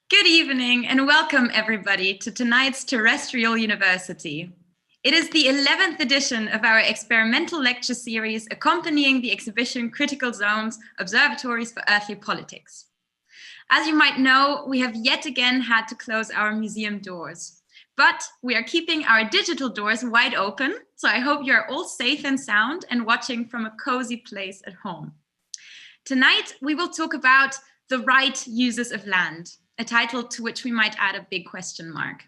Good evening and welcome everybody to tonight's Terrestrial University. It is the 11th edition of our experimental lecture series accompanying the exhibition Critical Zones, Observatories for Earthly Politics. As you might know, we have yet again had to close our museum doors, but we are keeping our digital doors wide open, so I hope you're all safe and sound and watching from a cozy place at home. Tonight, we will talk about the right uses of land, a title to which we might add a big question mark.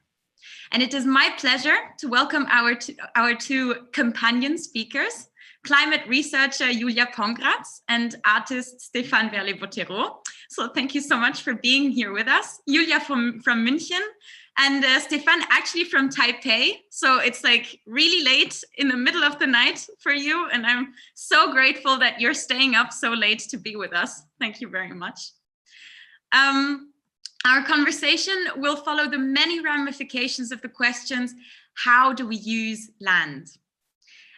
And it is my pleasure to welcome our two companion speakers, climate researcher Julia Pongratz and artist Stéphane Verlet-Bottéro. So thank you so much for being here with us. Julia from München and Stéphane actually from Taipei. So it's like really late in the middle of the night for you. And I'm so grateful that you're staying up so late to be with us. Thank you very much. Our conversation will follow the many ramifications of the questions, how do we use land?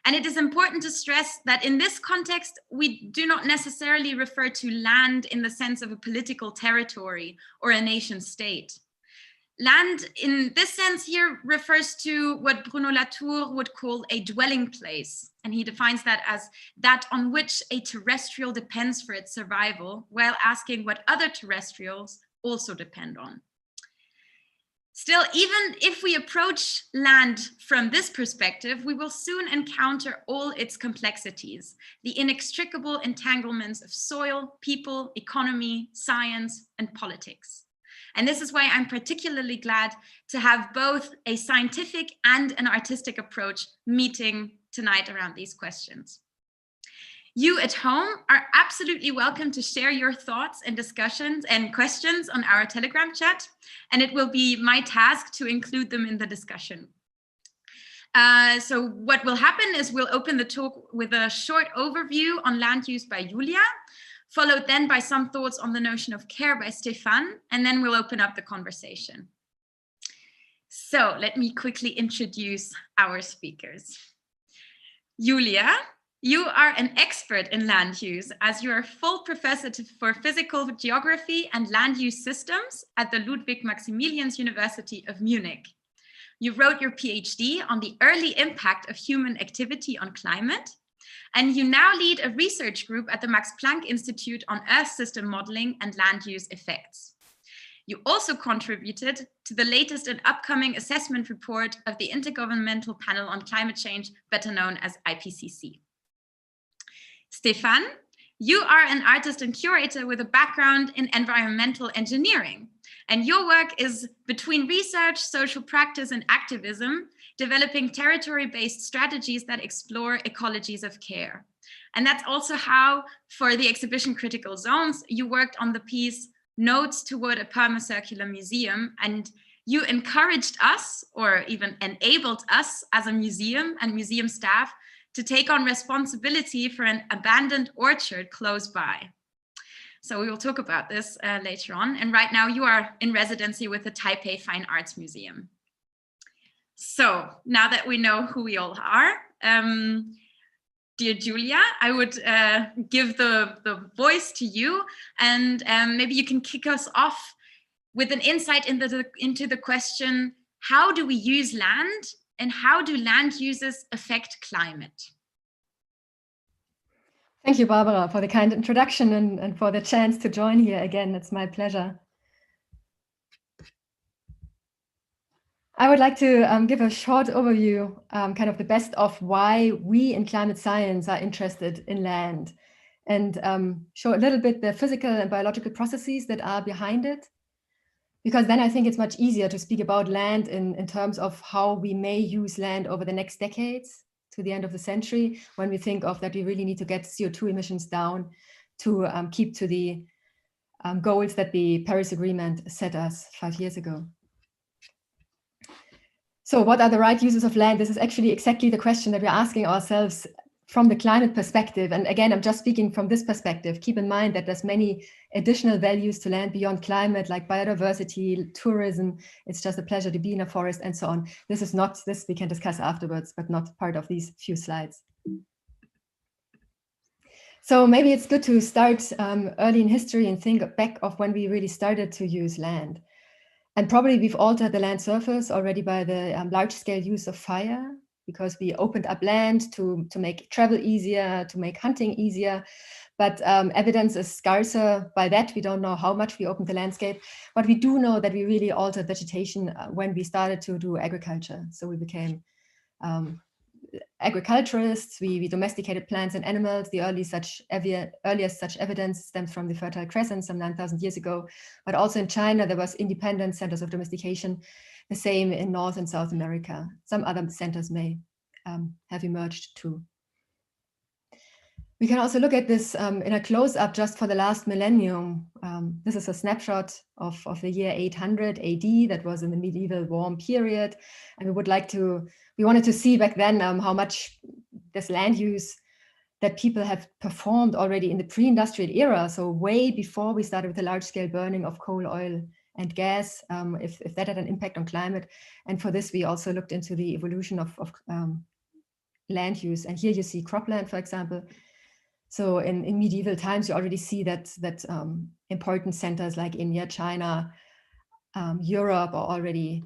And it is important to stress that in this context, we do not necessarily refer to land in the sense of a political territory or a nation state. Land in this sense here refers to what Bruno Latour would call a dwelling place. And he defines that as that on which a terrestrial depends for its survival, while asking what other terrestrials also depend on. Still, even if we approach land from this perspective, we will soon encounter all its complexities, the inextricable entanglements of soil, people, economy, science, and politics. And this is why I'm particularly glad to have both a scientific and an artistic approach meeting tonight around these questions. You at home are absolutely welcome to share your thoughts and discussions and questions on our Telegram chat, and it will be my task to include them in the discussion. So what will happen is we'll open the talk with a short overview on land use by Julia, followed then by some thoughts on the notion of care by Stéphane, and then we'll open up the conversation. So let me quickly introduce our speakers. Julia, you are an expert in land use as you are full professor for physical geography and land use systems at the Ludwig Maximilians University of Munich. You wrote your PhD on the early impact of human activity on climate, and you now lead a research group at the Max Planck Institute on Earth system modeling and land use effects. You also contributed to the latest and upcoming assessment report of the Intergovernmental Panel on Climate Change, better known as IPCC. Stéphane, you are an artist and curator with a background in environmental engineering, and your work is between research, social practice, and activism, developing territory-based strategies that explore ecologies of care. And that's also how, for the exhibition Critical Zones, you worked on the piece Notes Toward a Permacircular Museum, and you encouraged us, or even enabled us as a museum and museum staff, to take on responsibility for an abandoned orchard close by. So we will talk about this later on. And right now you are in residency with the Taipei Fine Arts Museum. So now that we know who we all are, dear Julia, I would give the voice to you, and maybe you can kick us off with an insight into the question, how do we use land? And how do land uses affect climate? Thank you, Barbara, for the kind introduction and for the chance to join here again. It's my pleasure. I would like to give a short overview, kind of the best of why we in climate science are interested in land, and show a little bit the physical and biological processes that are behind it. Because then I think it's much easier to speak about land in terms of how we may use land over the next decades to the end of the century, when we think of that we really need to get CO2 emissions down to keep to the goals that the Paris Agreement set us 5 years ago. So what are the right uses of land? This is actually exactly the question that we're asking ourselves from the climate perspective. And again, I'm just speaking from this perspective. Keep in mind that there's many additional values to land beyond climate, like biodiversity, tourism. It's just a pleasure to be in a forest and so on. This is not, this we can discuss afterwards, but not part of these few slides. So maybe it's good to start early in history and think back of when we really started to use land. And probably we've altered the land surface already by the large-scale use of fire, because we opened up land to make travel easier, to make hunting easier. But evidence is scarcer by that. We don't know how much we opened the landscape, but we do know that we really altered vegetation when we started to do agriculture. So we became agriculturists, we domesticated plants and animals. The earliest such evidence stems from the Fertile Crescent some 9,000 years ago. But also in China, there was independent centers of domestication, the same in North and South America. Some other centers may have emerged too. We can also look at this in a close-up just for the last millennium. This is a snapshot of the year 800 AD, that was in the medieval warm period. And we wanted to see back then how much this land use that people have performed already in the pre-industrial era, so way before we started with the large-scale burning of coal, oil, and gas, if that had an impact on climate. And for this, we also looked into the evolution of land use. And here you see cropland, for example. So in medieval times, you already see that important centers like India, China, Europe are already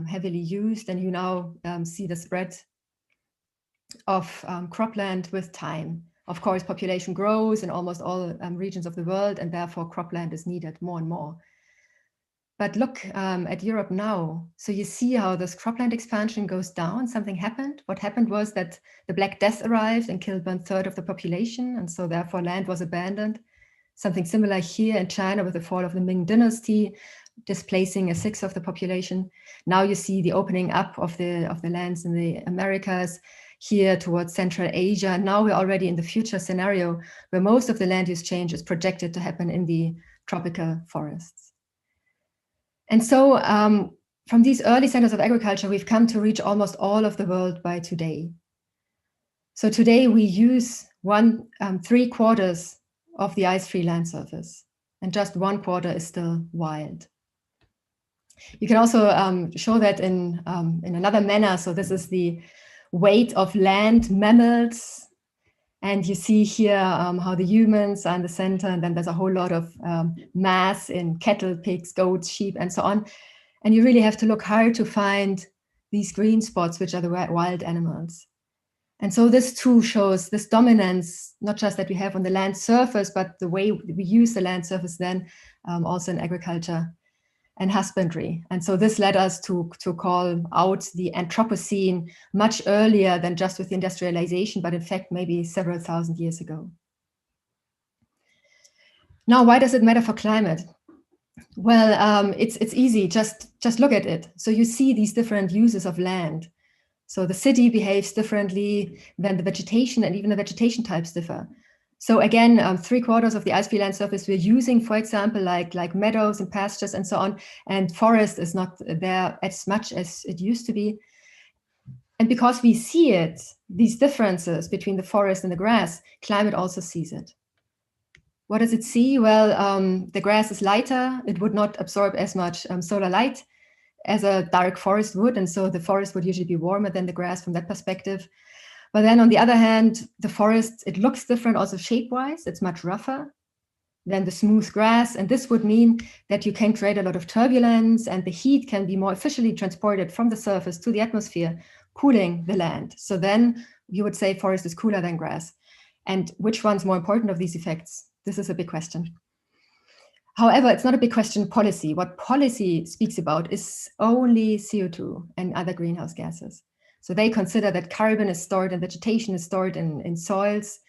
heavily used, and you now see the spread of cropland with time. Of course, population grows in almost all regions of the world, and therefore cropland is needed more and more. But look at Europe now. So you see how this cropland expansion goes down. Something happened. What happened was that the Black Death arrived and killed 1/3 of the population. And so therefore land was abandoned. Something similar here in China with the fall of the Ming Dynasty, displacing 1/6 of the population. Now you see the opening up of the lands in the Americas, here towards Central Asia. Now we're already in the future scenario where most of the land use change is projected to happen in the tropical forests. And so from these early centers of agriculture, we've come to reach almost all of the world by today. So today we use 3/4 of the ice-free land surface, and just 1/4 is still wild. You can also show that in another manner. So this is the weight of land mammals. And you see here how the humans are in the center, and then there's a whole lot of mass in cattle, pigs, goats, sheep, and so on. And you really have to look hard to find these green spots, which are the wild animals. And so this too shows this dominance, not just that we have on the land surface, but the way we use the land surface then also in agriculture and husbandry. And so this led us to call out the Anthropocene much earlier than just with industrialization, but in fact, maybe several thousand years ago. Now, why does it matter for climate? Well, it's easy, just look at it. So you see these different uses of land. So the city behaves differently than the vegetation, and even the vegetation types differ. So again, 3/4 of the ice-free land surface we're using, for example, like meadows and pastures and so on, and forest is not there as much as it used to be. And because we see it, these differences between the forest and the grass, climate also sees it. What does it see? Well, the grass is lighter. It would not absorb as much solar light as a dark forest would, and so the forest would usually be warmer than the grass from that perspective. But then on the other hand, the forest, it looks different also shape-wise. It's much rougher than the smooth grass. And this would mean that you can create a lot of turbulence, and the heat can be more efficiently transported from the surface to the atmosphere, cooling the land. So then you would say forest is cooler than grass. And which one's more important of these effects? This is a big question. However, it's not a big question policy. What policy speaks about is only CO2 and other greenhouse gases. So they consider that carbon is stored and vegetation is stored in soils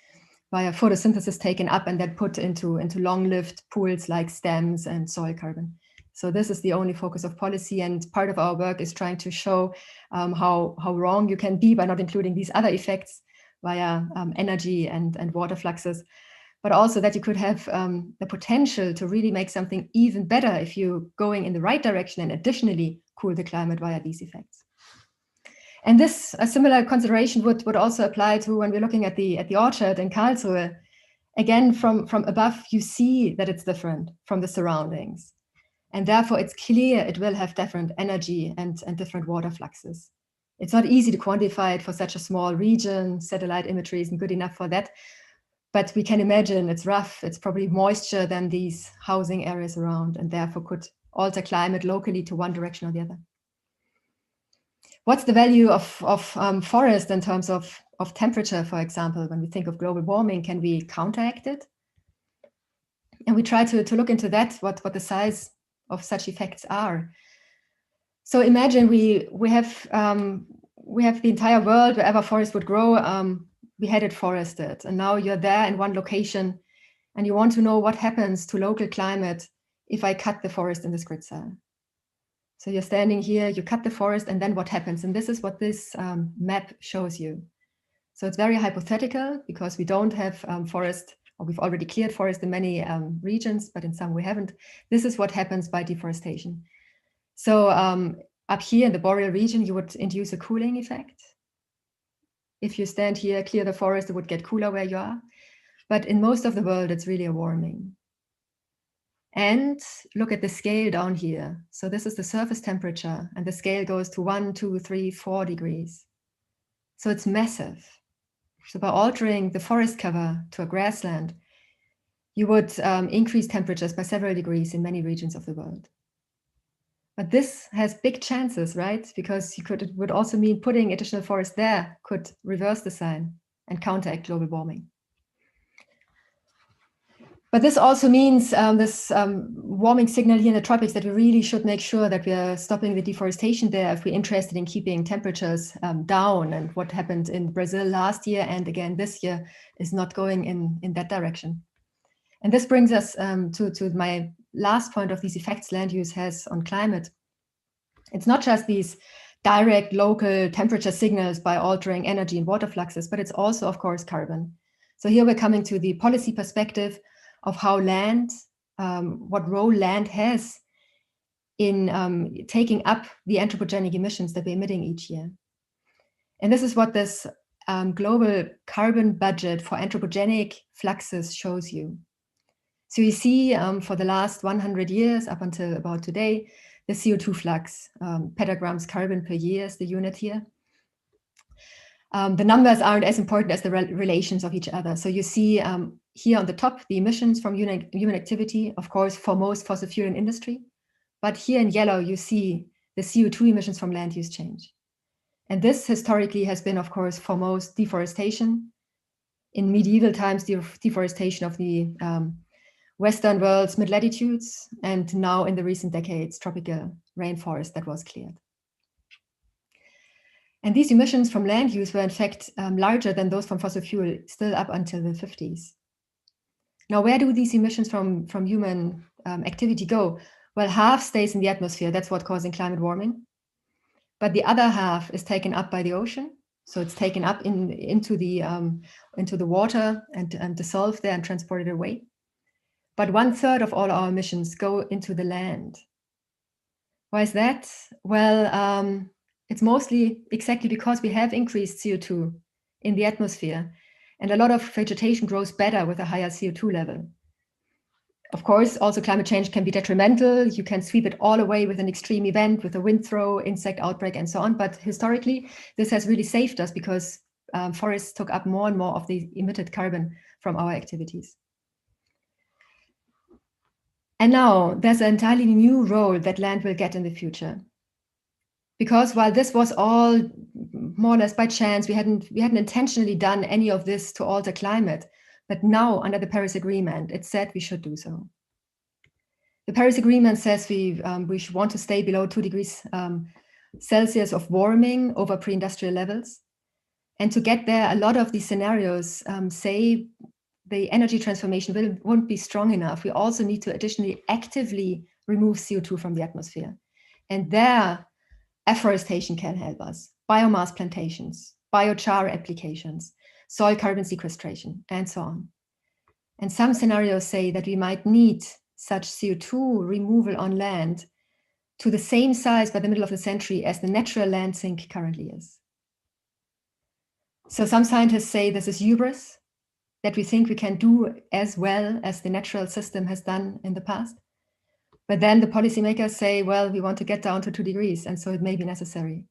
via photosynthesis taken up and then put into long-lived pools like stems and soil carbon. So this is the only focus of policy, and part of our work is trying to show how wrong you can be by not including these other effects via energy and water fluxes, but also that you could have the potential to really make something even better if you're going in the right direction and additionally cool the climate via these effects. And this, a similar consideration would also apply to when we're looking at the orchard in Karlsruhe. Again, from above, you see that it's different from the surroundings. And therefore, it's clear it will have different energy and different water fluxes. It's not easy to quantify it for such a small region. Satellite imagery isn't good enough for that. But we can imagine it's rough. It's probably moisture than these housing areas around, and therefore could alter climate locally to one direction or the other. What's the value of forest in terms of temperature, for example? When we think of global warming, can we counteract it? And we try to look into that, what the size of such effects are. So imagine we have the entire world, wherever forest would grow, we had it forested. And now you're there in one location and you want to know what happens to local climate if I cut the forest in this grid cell. So you're standing here, you cut the forest, and then what happens? And this is what this map shows you. So it's very hypothetical because we don't have forest, or we've already cleared forest in many regions, but in some we haven't. This is what happens by deforestation. So up here in the boreal region, you would induce a cooling effect. If you stand here, clear the forest, it would get cooler where you are. But in most of the world, it's really a warming. And look at the scale down here. So this is the surface temperature, and the scale goes to 1, 2, 3, 4 degrees. So it's massive. So by altering the forest cover to a grassland, you would increase temperatures by several degrees in many regions of the world. But this has big chances, right? Because it would also mean putting additional forest there could reverse the sign and counteract global warming. But this also means this warming signal here in the tropics that we really should make sure that we are stopping the deforestation there if we're interested in keeping temperatures down. And what happened in Brazil last year and again this year is not going in that direction. And this brings us to my last point of these effects land use has on climate. It's not just these direct local temperature signals by altering energy and water fluxes, but it's also, of course, carbon. So here we're coming to the policy perspective of how land, what role land has in taking up the anthropogenic emissions that we're emitting each year. And this is what this global carbon budget for anthropogenic fluxes shows you. So you see for the last 100 years up until about today, the CO2 flux, petagrams carbon per year is the unit here. The numbers aren't as important as the relations of each other. So you see here on the top, the emissions from human activity, of course, for most fossil fuel industry. But here in yellow, you see the CO2 emissions from land use change. And this historically has been, of course, for most deforestation. In medieval times, deforestation of the Western world's mid-latitudes, and now in the recent decades, tropical rainforest that was cleared. And these emissions from land use were in fact larger than those from fossil fuel still up until the 50s. Now, where do these emissions from human activity go? Well, half stays in the atmosphere. That's what's causing climate warming. But the other half is taken up by the ocean. So it's taken up into the water and dissolved there and transported away. But 1/3 of all our emissions go into the land. Why is that? Well, it's mostly exactly because we have increased CO2 in the atmosphere, and a lot of vegetation grows better with a higher CO2 level. Of course, also climate change can be detrimental. You can sweep it all away with an extreme event, with a wind throw, insect outbreak, and so on. But historically, this has really saved us because forests took up more and more of the emitted carbon from our activities. And now there's an entirely new role that land will get in the future. Because while this was all more or less by chance, we hadn't intentionally done any of this to alter climate, but now under the Paris Agreement, it said we should do so. The Paris Agreement says we want to stay below 2 degrees Celsius of warming over pre-industrial levels. And to get there, a lot of these scenarios say the energy transformation won't be strong enough. We also need to additionally actively remove CO2 from the atmosphere. And there, afforestation can help us. Biomass plantations, biochar applications, soil carbon sequestration, and so on. And some scenarios say that we might need such CO2 removal on land to the same size by the middle of the century as the natural land sink currently is. So some scientists say this is hubris, that we think we can do as well as the natural system has done in the past. But then the policymakers say, well, we want to get down to 2 degrees, and so it may be necessary.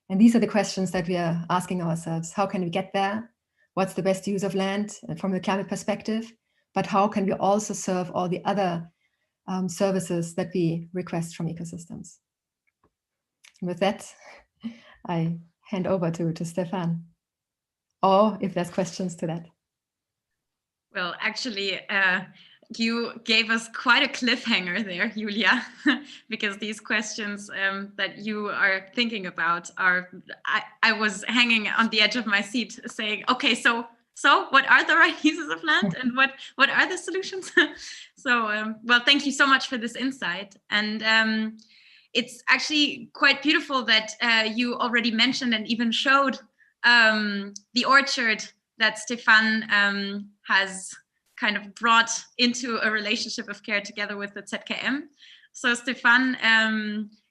And these are the questions that we are asking ourselves. How can we get there? What's the best use of land from a climate perspective? But how can we also serve all the other services that we request from ecosystems. And with that, I hand over to Stéphane, or if there's questions to that. Well, actually, you gave us quite a cliffhanger there, Julia, because these questions that you are thinking about are, I was hanging on the edge of my seat saying, okay, so what are the right uses of land and what are the solutions? So, well, thank you so much for this insight. And it's actually quite beautiful that you already mentioned and even showed the orchard that Stéphane has kind of brought into a relationship of care together with the ZKM. So Stéphane,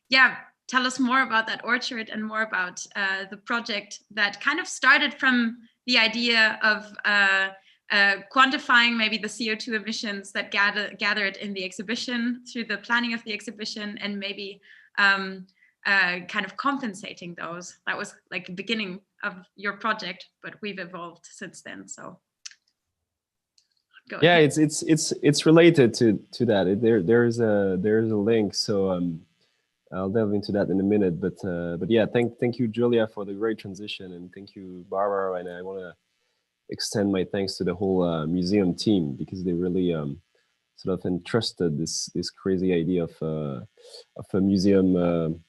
yeah, tell us more about that orchard and more about the project that kind of started from the idea of quantifying maybe the CO2 emissions that gathered in the exhibition through the planning of the exhibition, and maybe kind of compensating those. That was like the beginning of your project, but we've evolved since then. So go yeah, ahead. it's related to that. There's a link. So I'll delve into that in a minute. But yeah, thank you, Julia, for the great transition, and thank you, Barbara. And I want to extend my thanks to the whole museum team, because they really sort of entrusted this crazy idea of a museum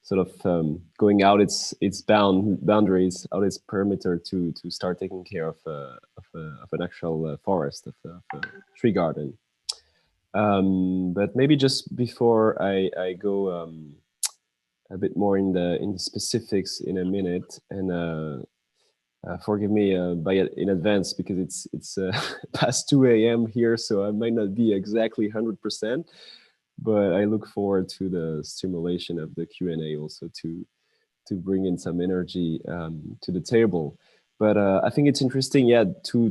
sort of going out its boundaries, out its perimeter to start taking care of an actual forest, of a tree garden. But maybe just before I go a bit more in the specifics in a minute, and forgive me in advance, because it's past 2 a.m. here, so I might not be exactly 100%. But I look forward to the stimulation of the Q&A also to bring in some energy to the table. But I think it's interesting, yeah, to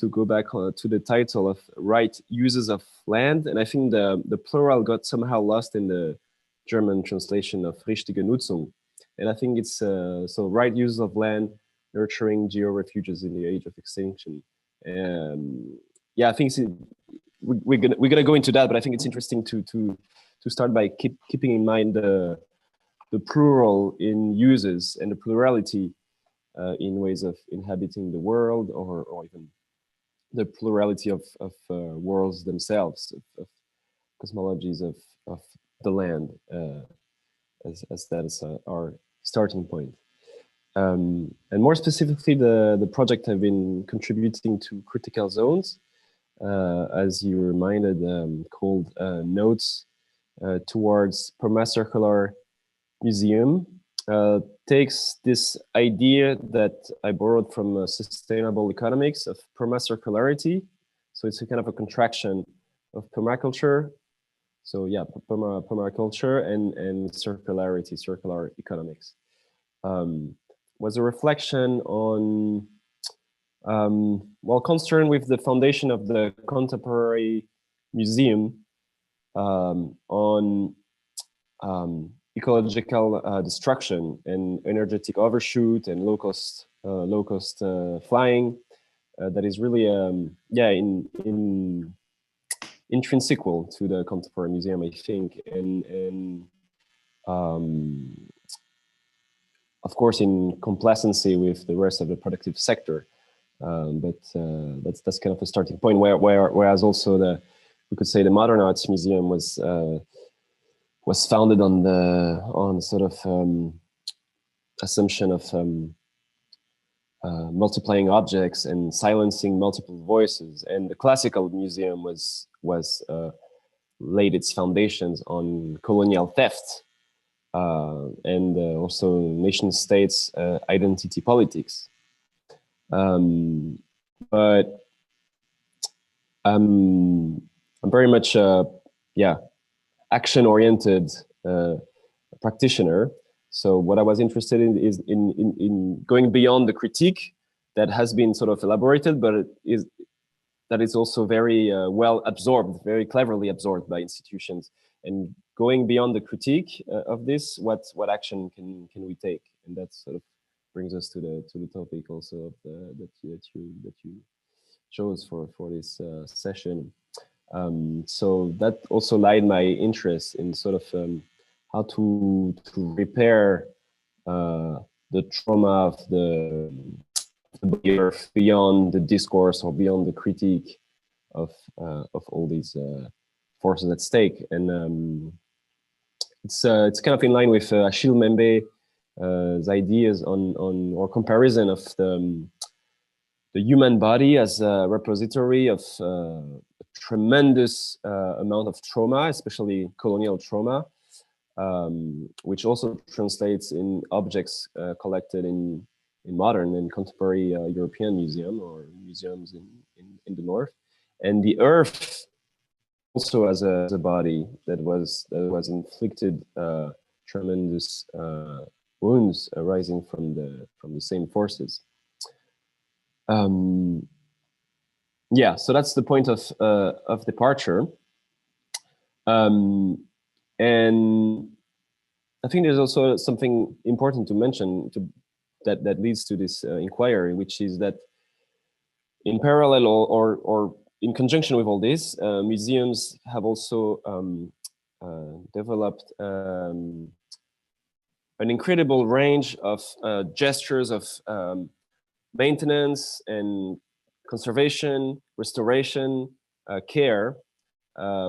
go back to the title of right uses of land. And I think the plural got somehow lost in the German translation of richtige Nutzung. And I think it's so right uses of land, nurturing georefuges in the age of extinction. Yeah, I think we're gonna go into that, but I think it's interesting to start by keeping in mind the plural in uses and the plurality in ways of inhabiting the world, or even the plurality of worlds themselves, of cosmologies of the land, as that is our starting point. And more specifically, the project I've been contributing to critical zones, as you reminded, called Notes Towards Permacircular Museum, takes this idea that I borrowed from sustainable economics of permacircularity. So it's a kind of a contraction of permaculture. So yeah, permaculture and circularity, circular economics. Was a reflection on, concerned with the foundation of the contemporary museum on ecological destruction and energetic overshoot and low cost flying. That is really, intrinsical to the contemporary museum, I think, and of course in complacency with the rest of the productive sector. But that's kind of a starting point. Whereas also we could say the Modern Arts Museum was founded on sort of assumption of multiplying objects and silencing multiple voices, and the Classical Museum was laid its foundations on colonial theft and also nation states identity politics. But I'm very much action-oriented practitioner. So what I was interested in is in going beyond the critique that has been sort of elaborated, but that is also very well absorbed, very cleverly absorbed by institutions, and going beyond the critique of this, what action can we take? And that sort of brings us to the topic also of that you chose for this session. So that also lied my interest in sort of how to repair the trauma of the earth beyond the discourse or beyond the critique of all these forces at stake. And it's kind of in line with Achille Mbembe's ideas on or comparison of the human body as a repository of a tremendous amount of trauma, especially colonial trauma, which also translates in objects collected in modern and contemporary European museum or museums in the north, and the earth also as a body that was inflicted tremendous wounds arising from the same forces. Yeah, so that's the point of departure, and I think there's also something important to mention that leads to this inquiry, which is that in parallel or in conjunction with all this, museums have also developed an incredible range of gestures of maintenance and conservation, restoration, care,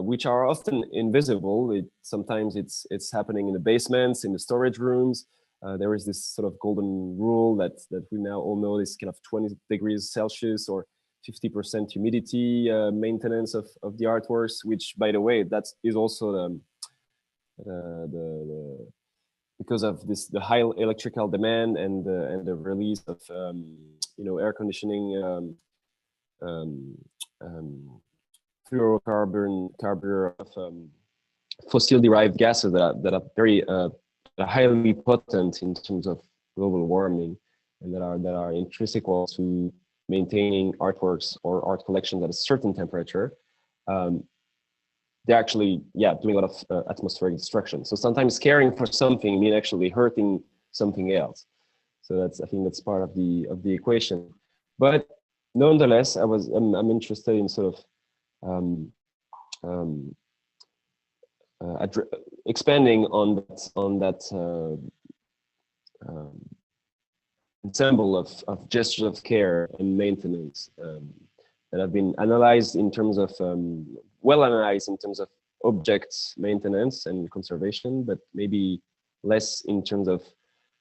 which are often invisible. Sometimes it's happening in the basements, in the storage rooms. There is this sort of golden rule that we now all know, this kind of 20 degrees Celsius or 50% humidity maintenance of the artworks, which, by the way, that is also the because of the high electrical demand and the release of air conditioning fluorocarbon of fossil derived gases that are very highly potent in terms of global warming, and that are intrinsic to maintaining artworks or art collections at a certain temperature. They're actually doing a lot of atmospheric destruction. So sometimes caring for something means actually hurting something else. So I think that's part of the equation. But nonetheless, I'm interested in sort of expanding on that ensemble of gestures of care and maintenance that have been analyzed in terms of well analyzed in terms of objects maintenance and conservation, but maybe less in terms of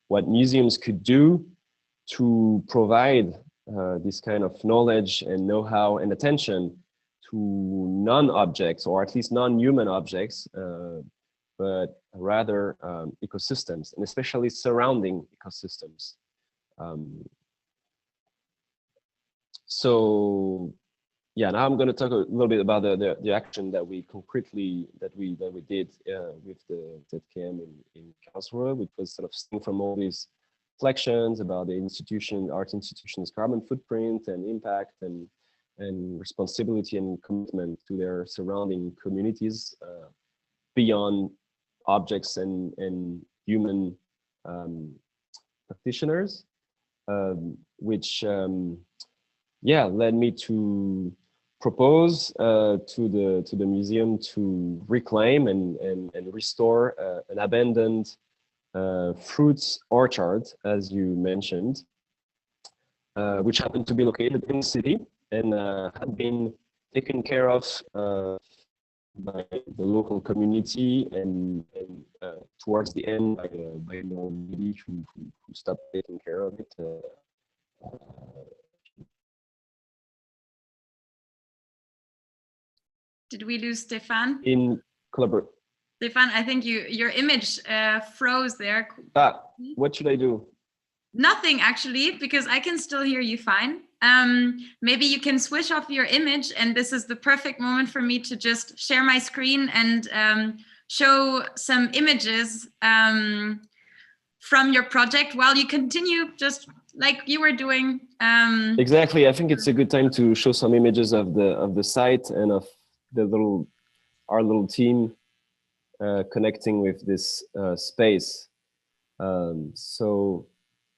what museums could do to provide this kind of knowledge and know-how and attention to non-objects, or at least non-human objects, but rather ecosystems, and especially surrounding ecosystems. So yeah, now I'm going to talk a little bit about the action that we concretely that we did with the ZKM in Karlsruhe, which was sort of stemming from all these reflections about the art institutions' carbon footprint and impact and responsibility and commitment to their surrounding communities beyond objects and human practitioners, which led me to propose to the museum to reclaim and restore an abandoned fruits orchard, as you mentioned, which happened to be located in the city and had been taken care of by the local community and towards the end by an old lady who stopped taking care of it. Did we lose Stéphane? In collaboration. Stéphane, I think your image froze there. What should I do? Nothing, actually, because I can still hear you fine. Maybe you can switch off your image, and this is the perfect moment for me to just share my screen and show some images from your project while you continue just like you were doing. Exactly. I think it's a good time to show some images of the site and of our little team connecting with this space. So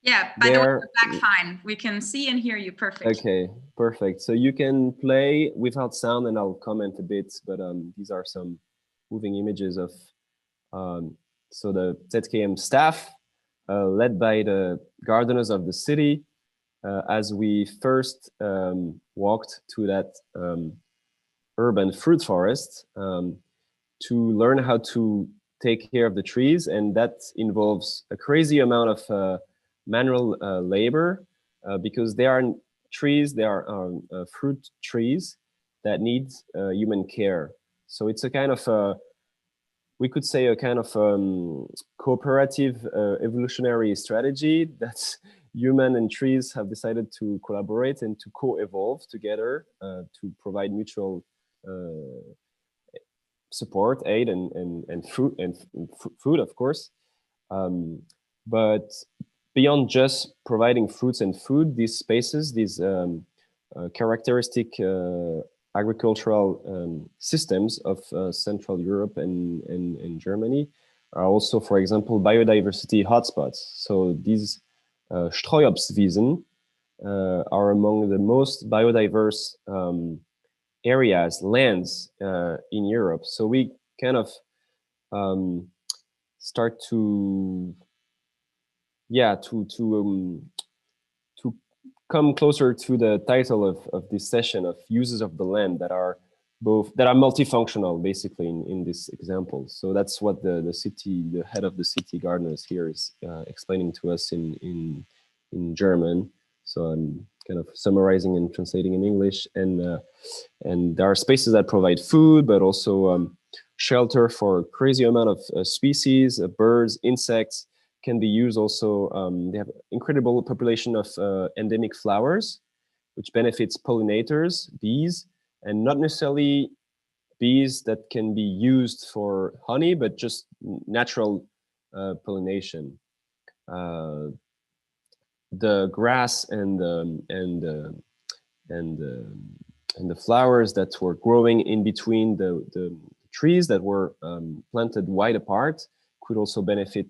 Yeah, by the way, we're back fine. We can see and hear you perfectly. Okay, perfect. So you can play without sound, and I'll comment a bit, but these are some moving images of so the ZKM staff, led by the gardeners of the city, as we first walked to that urban fruit forest to learn how to take care of the trees, and that involves a crazy amount of manual labor because there are trees, there are fruit trees that need human care. So it's a kind of we could say a kind of cooperative evolutionary strategy that human and trees have decided to collaborate and to co-evolve together to provide mutual support, aid, and food, of course. But beyond just providing fruits and food, these spaces, these characteristic agricultural systems of Central Europe and Germany are also, for example, biodiversity hotspots. So these Streuobstwiesen are among the most biodiverse areas, lands in Europe. So we kind of start to, yeah, to come closer to the title of this session of uses of the land that are multifunctional, basically, in this example. So that's what the head of the city gardeners here is explaining to us in German. So I'm kind of summarizing and translating in English, and there are spaces that provide food, but also shelter for a crazy amount of species, birds, insects. Can be used also. They have incredible population of endemic flowers, which benefits pollinators, bees, and not necessarily bees that can be used for honey, but just natural pollination. The grass and the flowers that were growing in between the trees that were planted wide apart could also benefit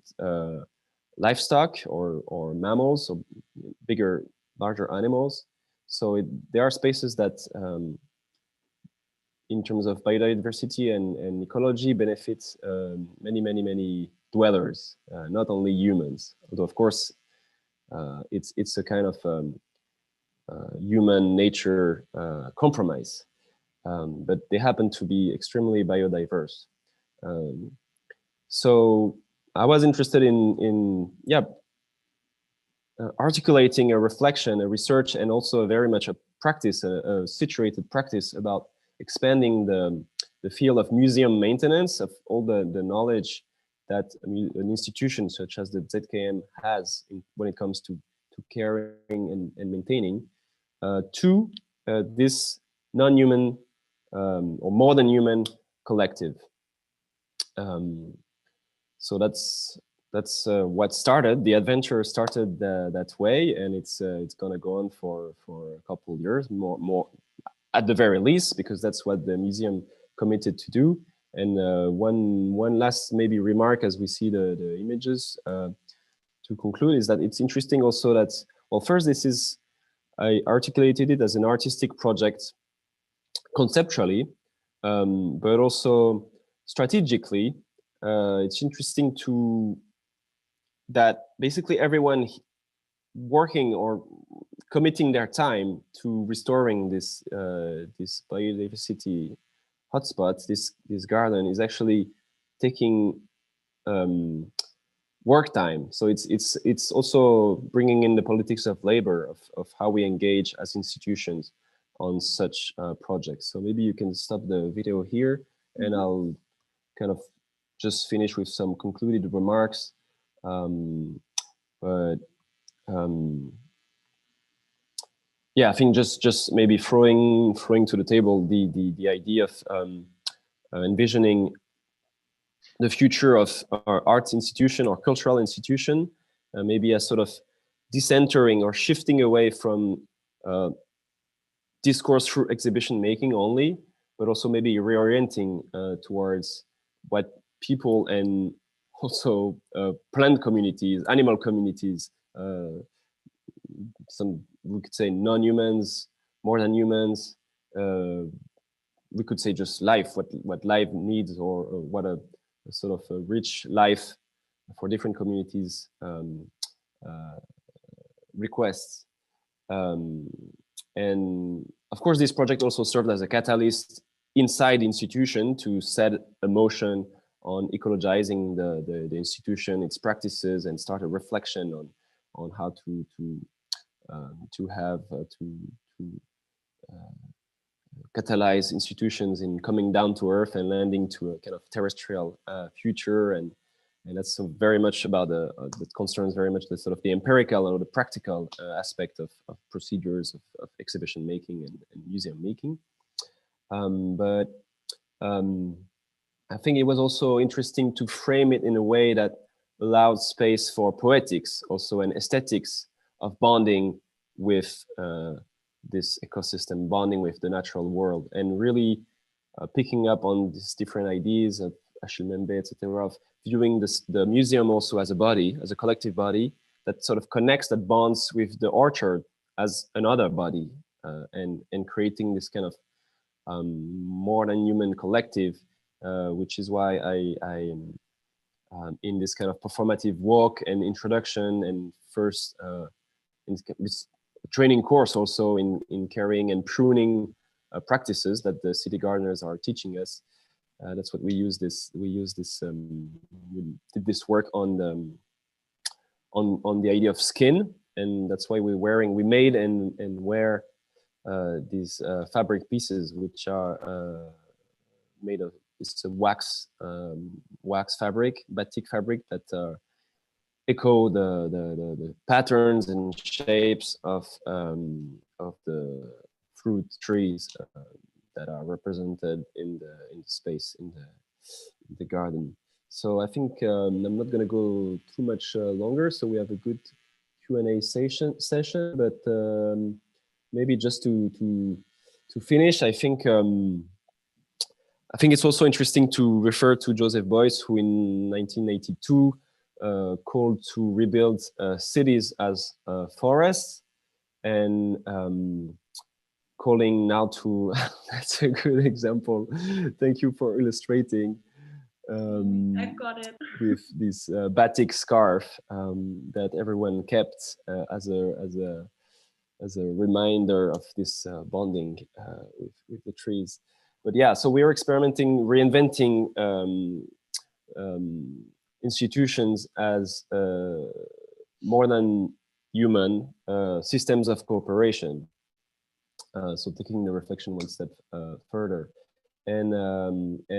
livestock or mammals, or larger animals. So there are spaces that, in terms of biodiversity and ecology, benefits many dwellers, not only humans. Although, of course, it's a kind of human nature compromise, but they happen to be extremely biodiverse. So I was interested in articulating a reflection, a research, and also very much a practice, a situated practice about expanding the field of museum maintenance, of all the knowledge that an institution such as the ZKM has when it comes to caring and maintaining, to this non-human or more than human collective. So that's what started. The adventure started that way, and it's gonna go on for a couple of years, more at the very least, because that's what the museum committed to do. And one last maybe remark as we see the images to conclude is that it's interesting also that, well, first, I articulated it as an artistic project conceptually, but also strategically. It's interesting that basically everyone working or committing their time to restoring this biodiversity hotspots, this garden, is actually taking work time. So it's also bringing in the politics of labor, of how we engage as institutions on such projects. So maybe you can stop the video here, and I'll kind of just finish with some concluded remarks. Yeah, I think just maybe throwing to the table the idea of envisioning the future of our arts institution or cultural institution, maybe as sort of decentering or shifting away from discourse through exhibition making only, but also maybe reorienting towards what people and also plant communities, animal communities some, we could say, non-humans, more than humans. We could say just life, what life needs, or what a sort of a rich life for different communities requests. And of course, this project also served as a catalyst inside the institution to set a motion on ecologizing the institution, its practices, and start a reflection on how to catalyze institutions in coming down to earth and landing to a kind of terrestrial future. And that's so very much about that concerns very much the sort of the empirical or the practical aspect of procedures of exhibition making and museum making. But I think it was also interesting to frame it in a way that allowed space for poetics also, and aesthetics of bonding with this ecosystem, bonding with the natural world, and really picking up on these different ideas of Achille Mbembe, etc., of viewing the museum also as a body, as a collective body that sort of connects, that bonds with the orchard as another body, and creating this kind of more than human collective, which is why I in this kind of performative walk and introduction and first in this training course also in carrying and pruning practices that the city gardeners are teaching us. That's what we use this. We did this work on the idea of skin, and that's why we made and wear these fabric pieces, which are made of, it's a wax fabric, batik fabric that echo the patterns and shapes of the fruit trees that are represented in the space in the garden. So I think I'm not going to go too much longer. So we have a good Q&A session, but maybe just to finish, I think it's also interesting to refer to Joseph Beuys, who in 1982 called to rebuild cities as forests, and calling now to, that's a good example. Thank you for illustrating. I've got it. With this batik scarf that everyone kept as a reminder of this bonding with the trees. But yeah, so we are experimenting, reinventing institutions as more than human systems of cooperation. So taking the reflection one step further, and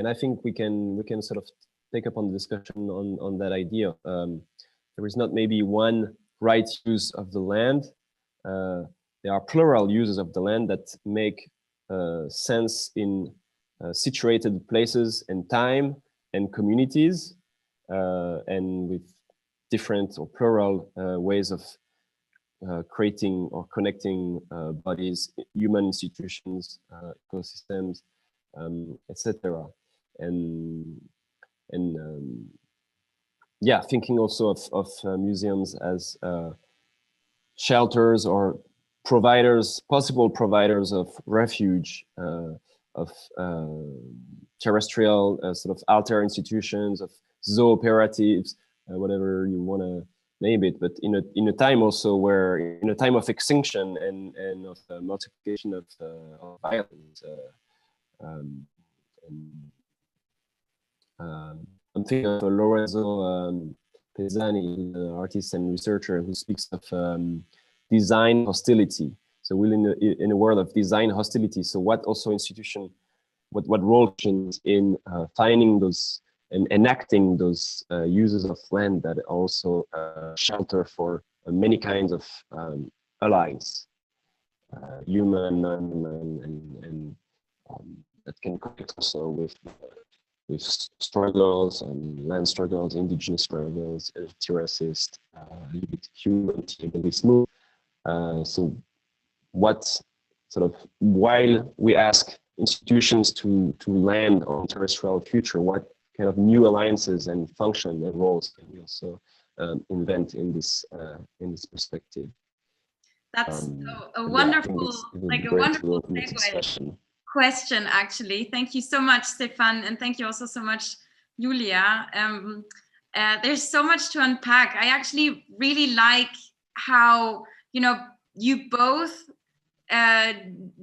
I think we can sort of take up on the discussion on that idea. There is not maybe one right use of the land. There are plural uses of the land that make sense in situated places and time and communities, and with different or plural ways of creating or connecting bodies, human institutions, ecosystems, etc. And yeah, thinking also of museums as shelters or providers, possible providers of refuge, of terrestrial sort of alter institutions, of zooperatives, whatever you want to name it, but in a time also where, in a time of extinction and of multiplication of violence. I'm thinking of Lorenzo Pesani, an artist and researcher who speaks of design hostility. So we're in a world of design hostility. So what also institution, what role in finding those and enacting those uses of land that also shelter for many kinds of allies, human, non-human, and that can connect also with struggles and land struggles, indigenous struggles, terracist, humanity, and this move. So what sort of, while we ask institutions to land on terrestrial future, what kind of new alliances and function and roles can we also invent in this perspective. That's a Yeah, wonderful, it would like be a great wonderful to open the discussion. question, actually. Thank you so much, Stéphane, and thank you also so much, Julia. There's so much to unpack. I actually really like how, you both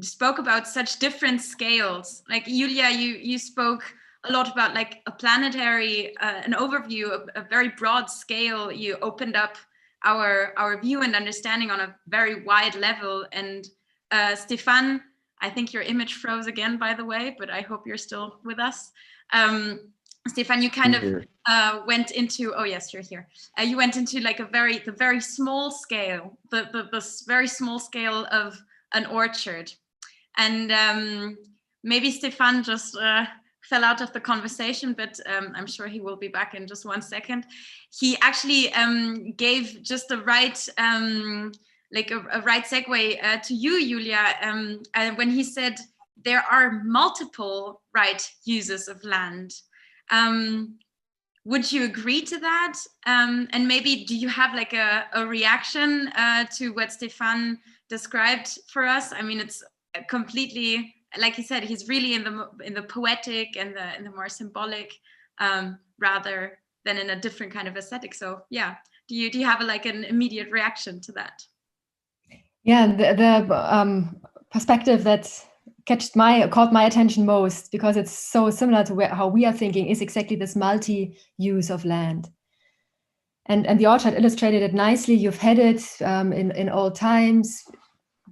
spoke about such different scales. Like Julia, you spoke a lot about like a planetary, an overview, a very broad scale. You opened up our view and understanding on a very wide level. And Stéphane, I think your image froze again, by the way, but I hope you're still with us. Stéphane, you kind of went into, oh yes, you're here. You went into like the very small scale, the very small scale of an orchard. And maybe Stéphane just fell out of the conversation, but I'm sure he will be back in just 1 second. He actually gave just the right, like a right segue to you, Julia, when he said there are multiple right uses of land. Would you agree to that? And maybe do you have like a reaction to what Stéphane described for us? I mean, it's completely, like he said, he's really in the poetic and the more symbolic, rather than in a different kind of aesthetic. So yeah, do you have like an immediate reaction to that? Yeah, the perspective that caught my attention most, because it's so similar to how we are thinking, is exactly this multi-use of land. And the orchard illustrated it nicely. You've had it in old times,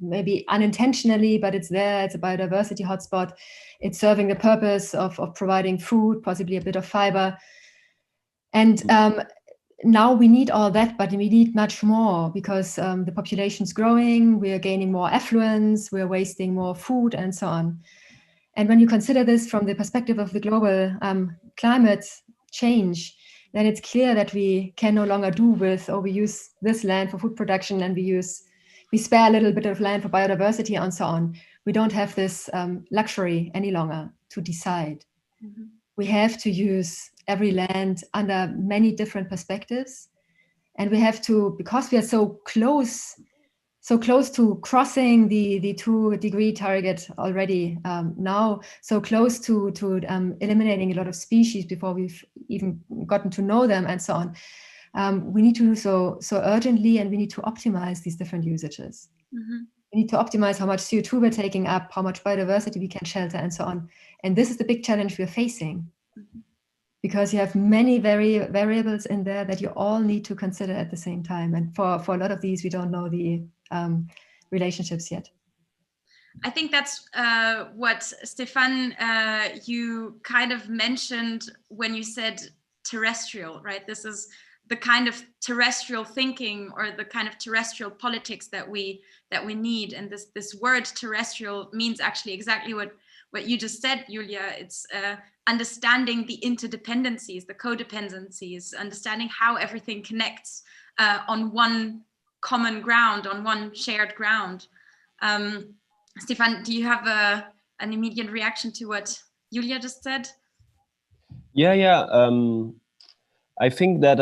maybe unintentionally, but it's there. It's a biodiversity hotspot. It's serving the purpose of providing food, possibly a bit of fiber. And now we need all that, but we need much more, because the population's growing, we're gaining more affluence, we're wasting more food, and so on. And when you consider this from the perspective of the global climate change, then it's clear that we can no longer do with, we use this land for food production and we spare a little bit of land for biodiversity and so on. We don't have this luxury any longer to decide. Mm-hmm. We have to use every land under many different perspectives. And we have to, because we are so close to crossing the 2-degree target already now, so close to eliminating a lot of species before we've even gotten to know them and so on. We need to do so urgently, and we need to optimize these different usages. Mm-hmm. We need to optimize how much CO2 we're taking up, how much biodiversity we can shelter, and so on. And this is the big challenge we're facing. Mm-hmm. Because you have many variables in there that you all need to consider at the same time. And for a lot of these, we don't know the relationships yet. I think that's what, Stéphane, you kind of mentioned when you said terrestrial, right? This is the kind of terrestrial thinking, or the kind of terrestrial politics that we need. And this word terrestrial means actually exactly what you just said, Julia. It's understanding the interdependencies, the codependencies, understanding how everything connects on one common ground, on one shared ground. Stéphane, do you have an immediate reaction to what Julia just said? Yeah. I think that,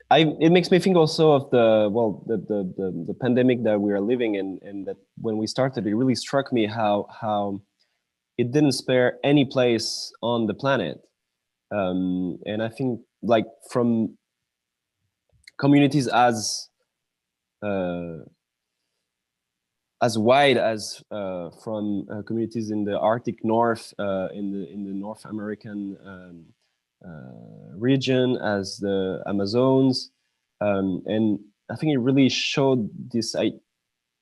it makes me think also of the pandemic that we are living in, and that when we started, it really struck me how it didn't spare any place on the planet. And I think, like, from communities as wide as from communities in the Arctic North, in the North American region, as the Amazons, and I think it really showed this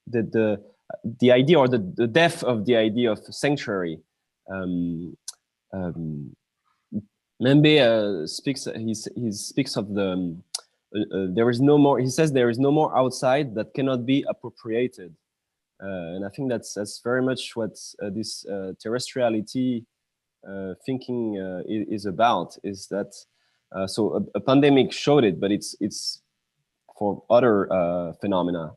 the idea, or the depth of the idea of sanctuary. Membe speaks of the there is no more. He says there is no more outside that cannot be appropriated. And I think that's very much what this terrestriality thinking is about. Is that so? A pandemic showed it, but it's for other phenomena,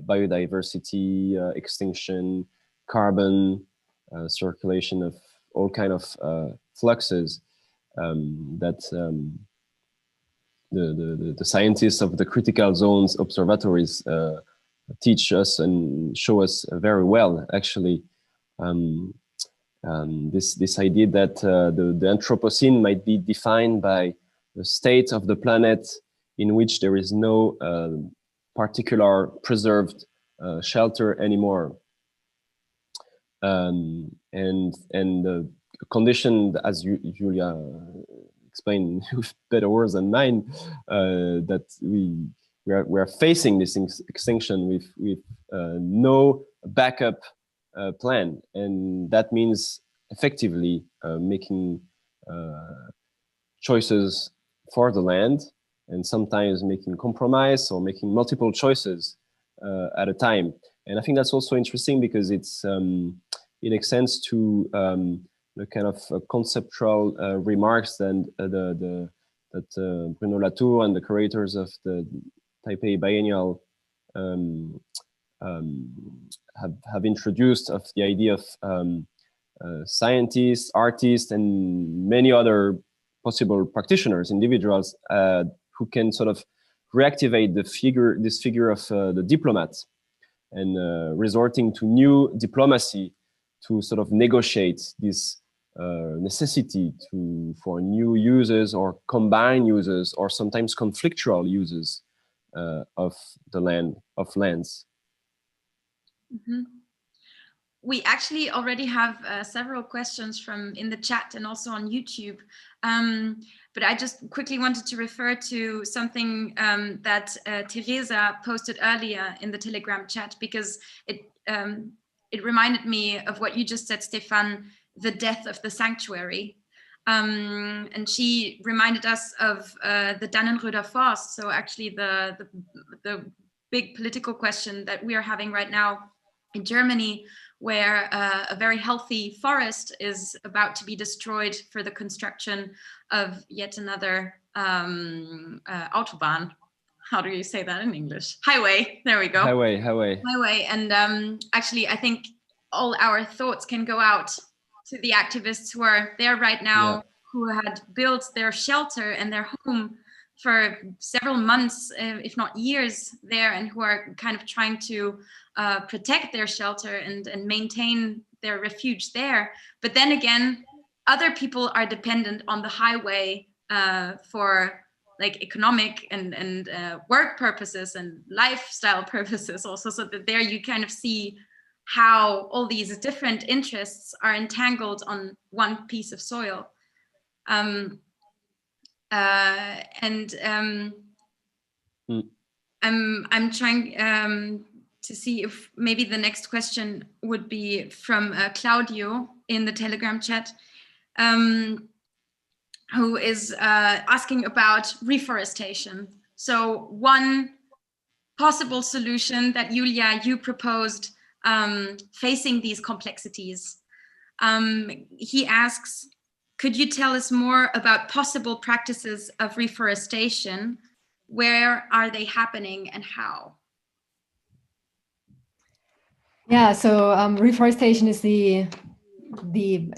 biodiversity, extinction, carbon, circulation of all kind of fluxes that the scientists of the critical zones observatories teach us and show us very well, actually. This idea that the Anthropocene might be defined by the state of the planet in which there is no particular preserved shelter anymore. And the condition, as Julia explained with better words than mine, that we are facing this extinction with no backup plan, and that means effectively making choices for the land, and sometimes making compromise or making multiple choices at a time. And I think that's also interesting because it's it extends to the kind of conceptual remarks and that Bruno Latour and the curators of the Taipei Biennial have introduced, of the idea of scientists, artists, and many other possible practitioners, individuals who can sort of reactivate this figure of the diplomat, and resorting to new diplomacy to sort of negotiate this necessity for new uses or combined uses or sometimes conflictual uses of lands. Mm-hmm. We actually already have several questions in the chat and also on YouTube. But I just quickly wanted to refer to something that Teresa posted earlier in the Telegram chat, because it reminded me of what you just said, Stéphane, the death of the sanctuary. And she reminded us of the Dannenröder Forst. So actually the big political question that we are having right now in Germany, where a very healthy forest is about to be destroyed for the construction of yet another Autobahn. How do you say that in English? Highway, there we go. Highway. And actually, I think all our thoughts can go out to the activists who are there right now, yeah, who had built their shelter and their home for several months, if not years there, and who are kind of trying to protect their shelter and maintain their refuge there. But then again, other people are dependent on the highway for like economic and work purposes and lifestyle purposes also, so that there you kind of see how all these different interests are entangled on one piece of soil. I'm trying to see if maybe the next question would be from Claudio in the Telegram chat, who is asking about reforestation. So one possible solution that Julia, you proposed facing these complexities. He asks, could you tell us more about possible practices of reforestation? Where are they happening and how? Yeah, so reforestation is the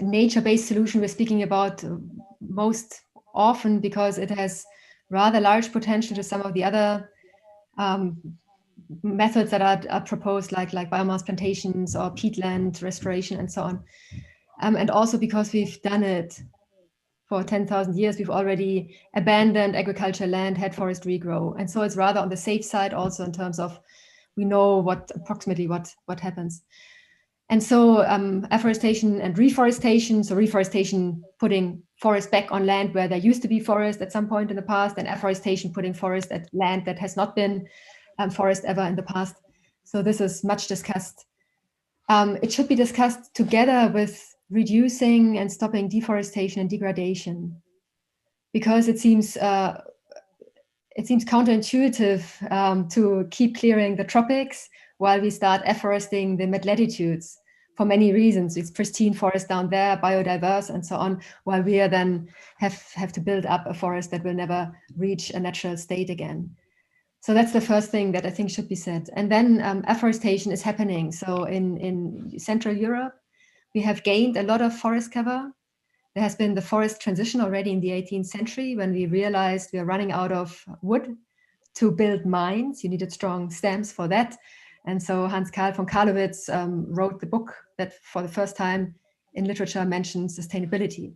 nature-based solution we're speaking about most often, because it has rather large potential to some of the other methods that are proposed, like biomass plantations or peatland restoration and so on. And also because we've done it for 10,000 years, we've already abandoned agricultural land, had forest regrow. And so it's rather on the safe side also, in terms of we know approximately what happens. And so afforestation and reforestation, so reforestation putting forest back on land where there used to be forest at some point in the past, and afforestation putting forest at land that has not been forest ever in the past. So this is much discussed. It should be discussed together with reducing and stopping deforestation and degradation, because it seems counterintuitive to keep clearing the tropics while we start afforesting the mid-latitudes for many reasons. It's pristine forest down there, biodiverse and so on, while we are then have to build up a forest that will never reach a natural state again. So that's the first thing that I think should be said. And then afforestation is happening. So in Central Europe, We have gained a lot of forest cover. There has been the forest transition already in the 18th century when we realized we are running out of wood to build mines. You needed strong stems for that. And so Hans Karl von Carlowitz wrote the book that for the first time in literature mentions sustainability.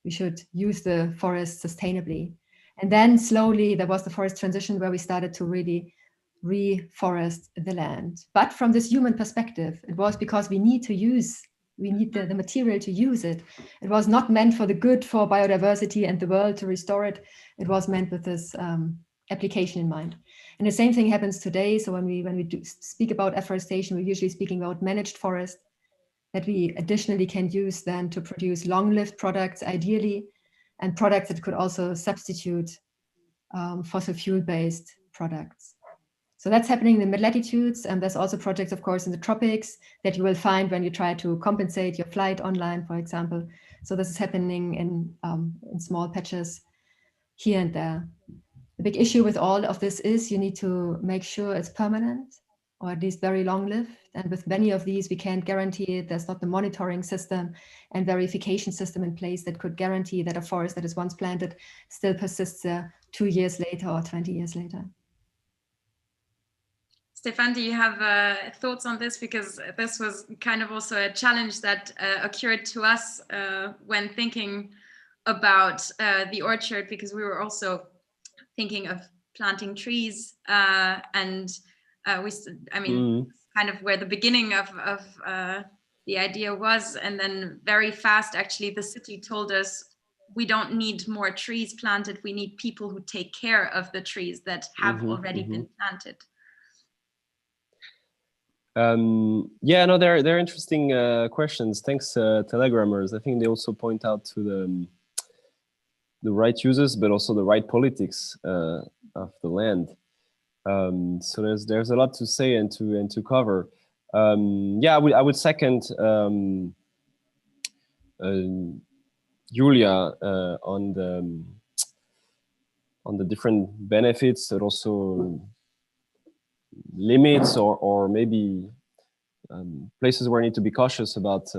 We should use the forest sustainably. And then slowly there was the forest transition where we started to really reforest the land. But from this human perspective, it was because we need the material to use it. It was not meant for the good for biodiversity and the world to restore it. It was meant with this application in mind. And the same thing happens today. So when we do speak about afforestation, we're usually speaking about managed forest that we additionally can use then to produce long-lived products, ideally, and products that could also substitute fossil fuel-based products. So that's happening in the mid-latitudes, and there's also projects, of course, in the tropics that you will find when you try to compensate your flight online, for example. So this is happening in small patches here and there. The big issue with all of this is you need to make sure it's permanent, or at least very long-lived. And with many of these, we can't guarantee it. There's not the monitoring system and verification system in place that could guarantee that a forest that is once planted still persists 2 years later or 20 years later. Stéphane, do you have thoughts on this? Because this was kind of also a challenge that occurred to us when thinking about the orchard, because we were also thinking of planting trees and kind of where the beginning of the idea was. And then very fast, actually, the city told us, we don't need more trees planted. We need people who take care of the trees that have already been planted. Yeah, no, they're interesting questions. Thanks, Telegrammers. I think they also point out to the right uses, but also the right politics of the land. So there's a lot to say and to cover. Yeah, I would second Julia on the different benefits, but also limits or maybe places where I need to be cautious about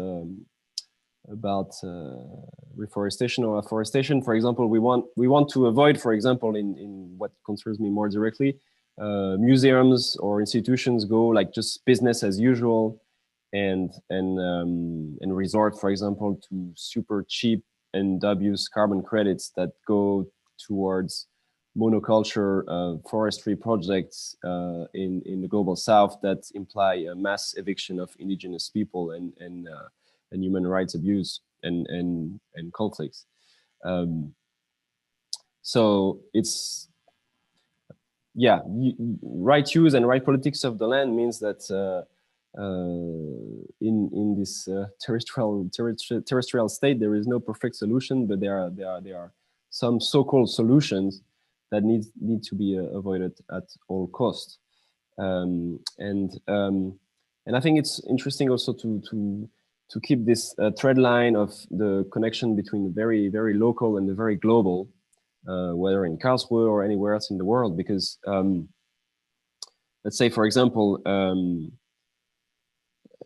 reforestation or afforestation. For example, we want to avoid, for example, in what concerns me more directly, museums or institutions go like just business as usual, and resort, for example, to super cheap and dubious carbon credits that go towards monoculture forestry projects in the global south that imply a mass eviction of indigenous people and human rights abuse and conflicts. So it's, yeah, right use and right politics of the land means that in this terrestrial state there is no perfect solution, but there are some so-called solutions that need to be avoided at all costs. And I think it's interesting also to keep this thread line of the connection between the very, very local and the very global, whether in Karlsruhe or anywhere else in the world, because let's say, for example,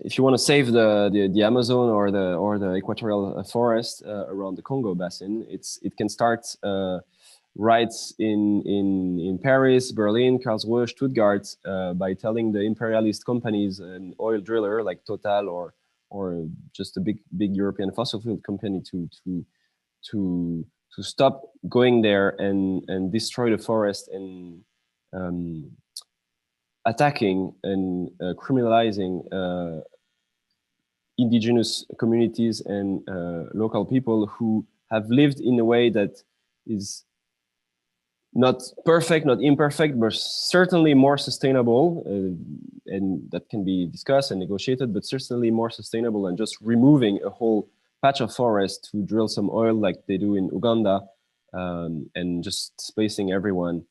if you want to save the Amazon or the equatorial forest around the Congo basin, it can start right in Paris, Berlin, Karlsruhe, Stuttgart, by telling the imperialist companies, an oil driller like Total or just a big European fossil fuel company to stop going there and destroy the forest and attacking and criminalizing indigenous communities and local people who have lived in a way that is not perfect, not imperfect, but certainly more sustainable, and that can be discussed and negotiated, but certainly more sustainable than just removing a whole patch of forest to drill some oil like they do in Uganda, and just displacing everyone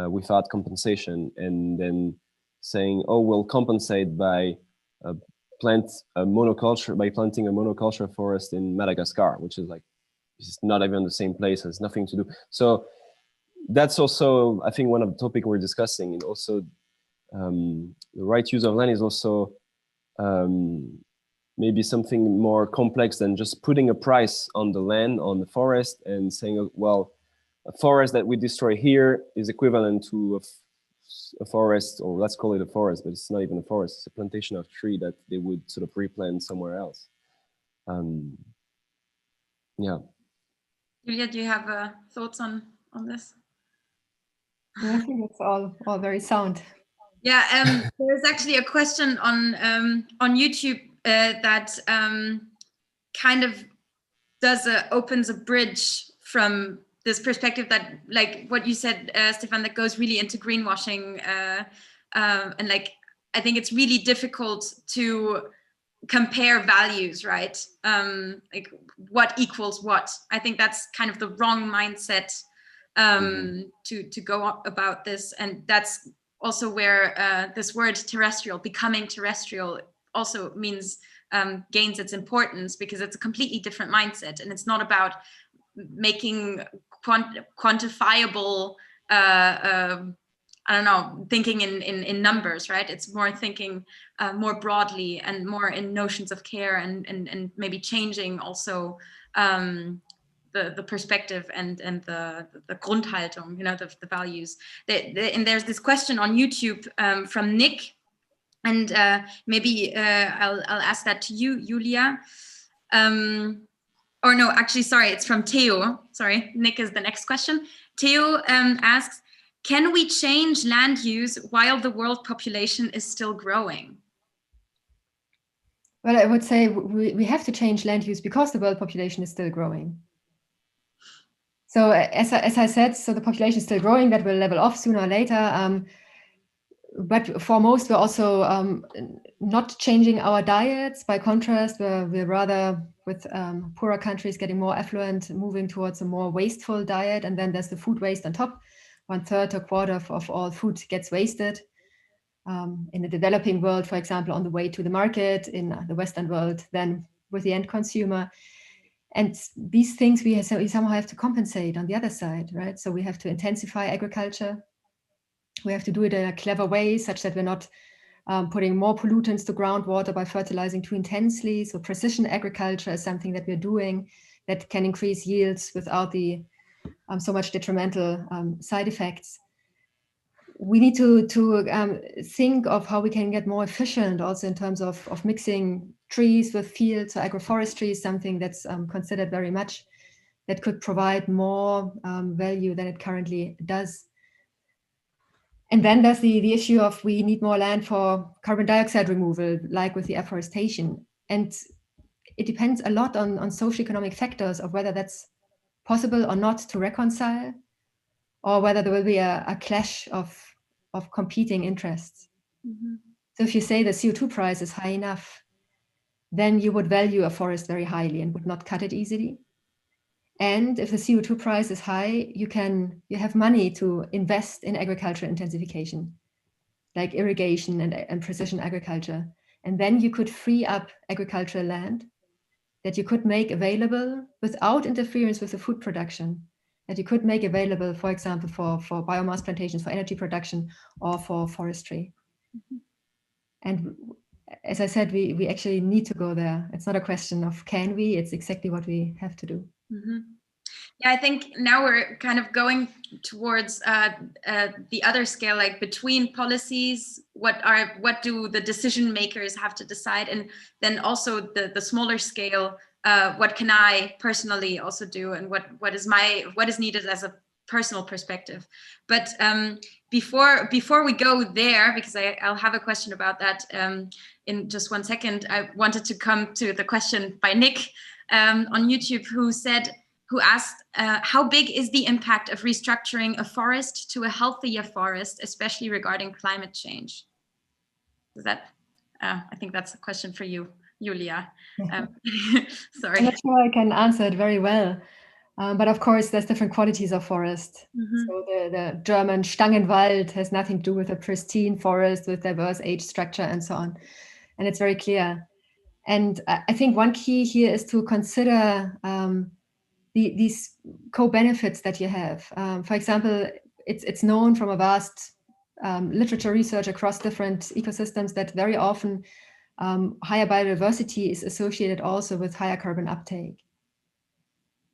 without compensation, and then saying, oh, we'll compensate by planting a monoculture forest in Madagascar, which is like, it's not even the same place, has nothing to do. So that's also, I think, one of the topics we're discussing. And also the right use of land is also maybe something more complex than just putting a price on the land, on the forest, and saying, well, a forest that we destroy here is equivalent to a forest, or let's call it a forest, but it's not even a forest, it's a plantation of tree that they would sort of replant somewhere else. Yeah. Julia, do you have thoughts on this? I think it's all very sound. Yeah, there's actually a question on YouTube that kind of opens a bridge from this perspective that, like what you said, Stéphane, that goes really into greenwashing, and like I think it's really difficult to compare values, right? Like what equals what. I think that's kind of the wrong mindset to go about this, and that's also where this word terrestrial, becoming terrestrial, also means gains its importance, because it's a completely different mindset, and it's not about making quantifiable I don't know, thinking in numbers, right? It's more thinking more broadly and more in notions of care, and maybe changing also the perspective and the Grundhaltung, you know, the values. And there's this question on YouTube from Nick, and maybe I'll ask that to you, Julia. Or no, actually, sorry, it's from Theo. Sorry, Nick is the next question. Theo asks, can we change land use while the world population is still growing? Well, I would say we have to change land use because the world population is still growing. So as I said, so the population is still growing, that will level off sooner or later. But for most, we're also not changing our diets. By contrast, we're rather, with poorer countries getting more affluent, moving towards a more wasteful diet. And then there's the food waste on top. 1/3 or quarter of all food gets wasted. In the developing world, for example, on the way to the market, in the Western world, then with the end consumer. And these things we somehow have to compensate on the other side, right? So we have to intensify agriculture. We have to do it in a clever way, such that we're not putting more pollutants to groundwater by fertilizing too intensely. So precision agriculture is something that we're doing that can increase yields without the so much detrimental side effects. We need to think of how we can get more efficient also in terms of mixing trees with fields. So agroforestry is something that's considered very much, that could provide more value than it currently does. And then there's the issue of we need more land for carbon dioxide removal, like with the afforestation. And it depends a lot on socioeconomic factors of whether that's possible or not to reconcile, or whether there will be a clash of competing interests. Mm-hmm. So if you say the CO2 price is high enough, then you would value a forest very highly and would not cut it easily. And if the CO2 price is high, you have money to invest in agricultural intensification, like irrigation and precision agriculture. And then you could free up agricultural land that you could make available without interference with the food production, that you could make available, for example, for biomass plantations, for energy production, or for forestry. Mm-hmm. And as I said, we actually need to go there. It's not a question of can we, it's exactly what we have to do. Mm-hmm. Yeah, I think now we're kind of going towards the other scale, like between policies, what do the decision makers have to decide, and then also the smaller scale, what can I personally also do, and what is needed as a personal perspective. But before we go there, because I'll have a question about that in just 1 second, I wanted to come to the question by Nick on YouTube, who asked, how big is the impact of restructuring a forest to a healthier forest, especially regarding climate change? Is that, I think that's a question for you, Julia. Sorry. I'm not sure I can answer it very well. But of course, there's different qualities of forest. Mm-hmm. So the German Stangenwald has nothing to do with a pristine forest with diverse age structure and so on. And it's very clear. And I think one key here is to consider these co-benefits that you have. For example, it's known from a vast literature research across different ecosystems that very often higher biodiversity is associated also with higher carbon uptake.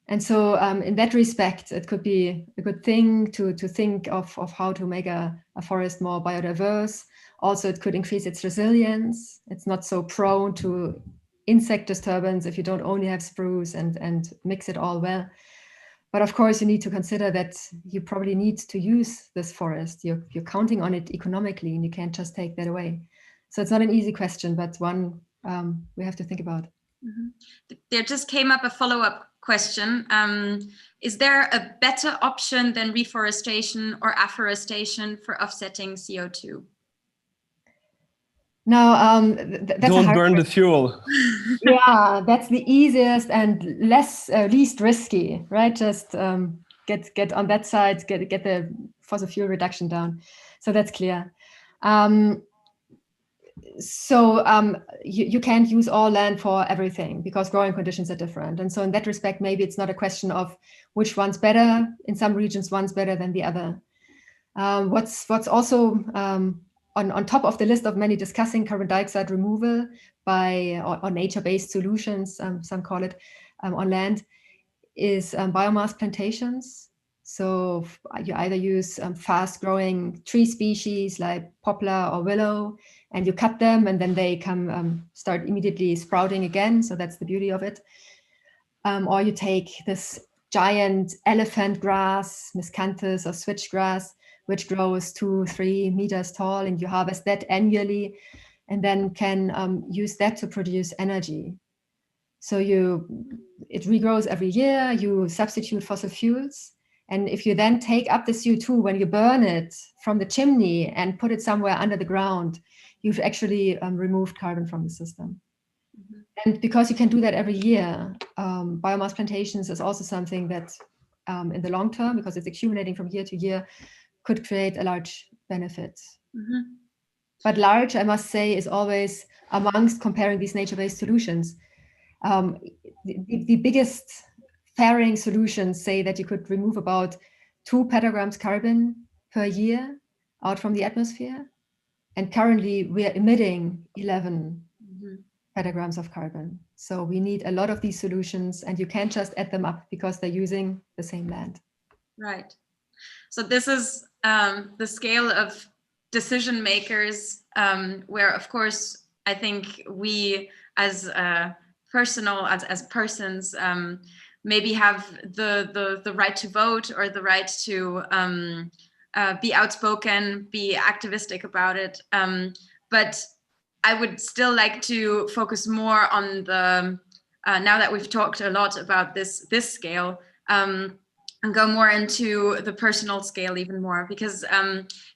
And so in that respect, it could be a good thing to think of how to make a forest more biodiverse. Also, it could increase its resilience. It's not so prone to insect disturbance if you don't only have spruce and mix it all well. But of course, you need to consider that you probably need to use this forest. You're counting on it economically, and you can't just take that away. So it's not an easy question, but one we have to think about. Mm-hmm. There just came up a follow-up question. Is there a better option than reforestation or afforestation for offsetting CO2? Now, that's don't burn the fuel. Yeah, that's the easiest and least risky, right? Just get on that side, get the fossil fuel reduction down. So that's clear. You can't use all land for everything because growing conditions are different. And so in that respect, maybe it's not a question of which one's better. In some regions, one's better than the other. What's also on top of the list of many discussing carbon dioxide removal by or nature-based solutions, some call it, on land, is biomass plantations. So you either use fast-growing tree species like poplar or willow, and you cut them, and then they start immediately sprouting again. So that's the beauty of it. Or you take this giant elephant grass, miscanthus or switchgrass, which grows 2-3 meters tall, and you harvest that annually, and then can use that to produce energy. So it regrows every year. You substitute fossil fuels, and if you then take up the CO2 when you burn it from the chimney and put it somewhere under the ground, you've actually removed carbon from the system. Mm-hmm. And because you can do that every year, biomass plantations is also something that in the long term, because it's accumulating from year to year, could create a large benefit. Mm-hmm. But large, I must say, is always amongst comparing these nature-based solutions. The biggest fairing solutions say that you could remove about 2 petagrams carbon per year out from the atmosphere. And currently we are emitting 11 petagrams of carbon. So we need a lot of these solutions, and you can't just add them up because they're using the same land. Right. So this is the scale of decision makers, where, of course, I think we as persons maybe have the right to vote or the right to be outspoken, be activistic about it. But I would still like to focus more on the, now that we've talked a lot about this scale, and go more into the personal scale even more, because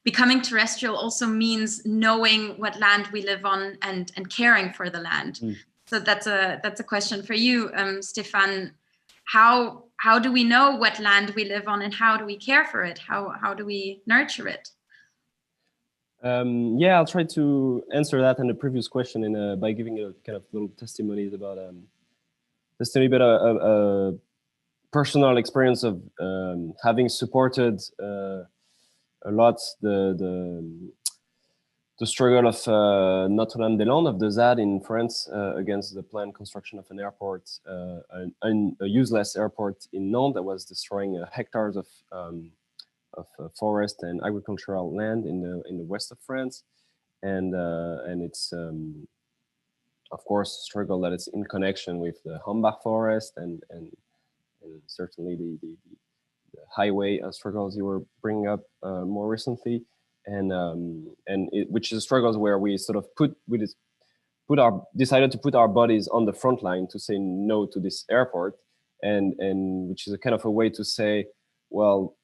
becoming terrestrial also means knowing what land we live on and caring for the land. So that's a question for you, Stéphane. How do we know what land we live on, and how do we care for it? How do we nurture it? Yeah, I'll try to answer that in the previous question by giving a kind of little testimonies about a personal experience of having supported a lot the struggle of Notre-Dame-des-Landes, of the ZAD in France, against the planned construction of an airport, a useless airport in Nantes that was destroying hectares of forest and agricultural land in the west of France, and it's of course a struggle that is in connection with the Hambach forest and certainly the highway struggles you were bringing up more recently, which is struggles where we sort of decided to put our bodies on the front line to say no to this airport, and which is a kind of a way to say, well,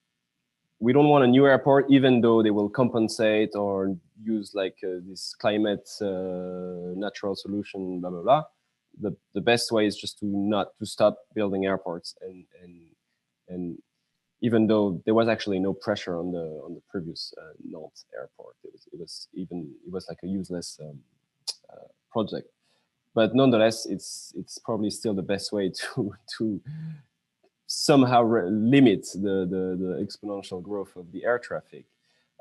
we don't want a new airport, even though they will compensate or use like this climate natural solution, blah blah blah. The best way is just to stop building airports, and even though there was actually no pressure on the previous Nantes airport, it was like a useless project. But nonetheless, it's probably still the best way to somehow limit the exponential growth of the air traffic.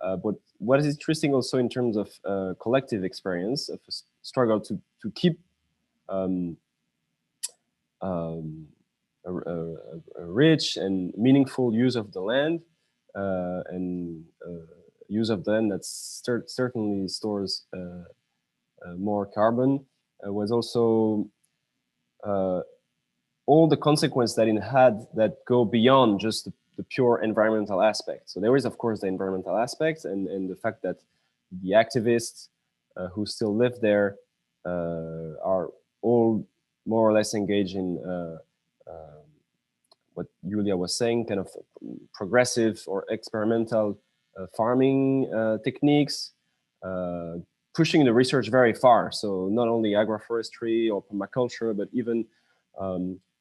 But what is interesting also in terms of collective experience of a struggle to keep a rich and meaningful use of the land and use of the land that certainly stores more carbon was also all the consequences that it had that go beyond just the pure environmental aspect. So there is, of course, the environmental aspect and the fact that the activists who still live there are all more or less engaged in what Julia was saying, kind of progressive or experimental farming techniques, pushing the research very far. So not only agroforestry or permaculture, but even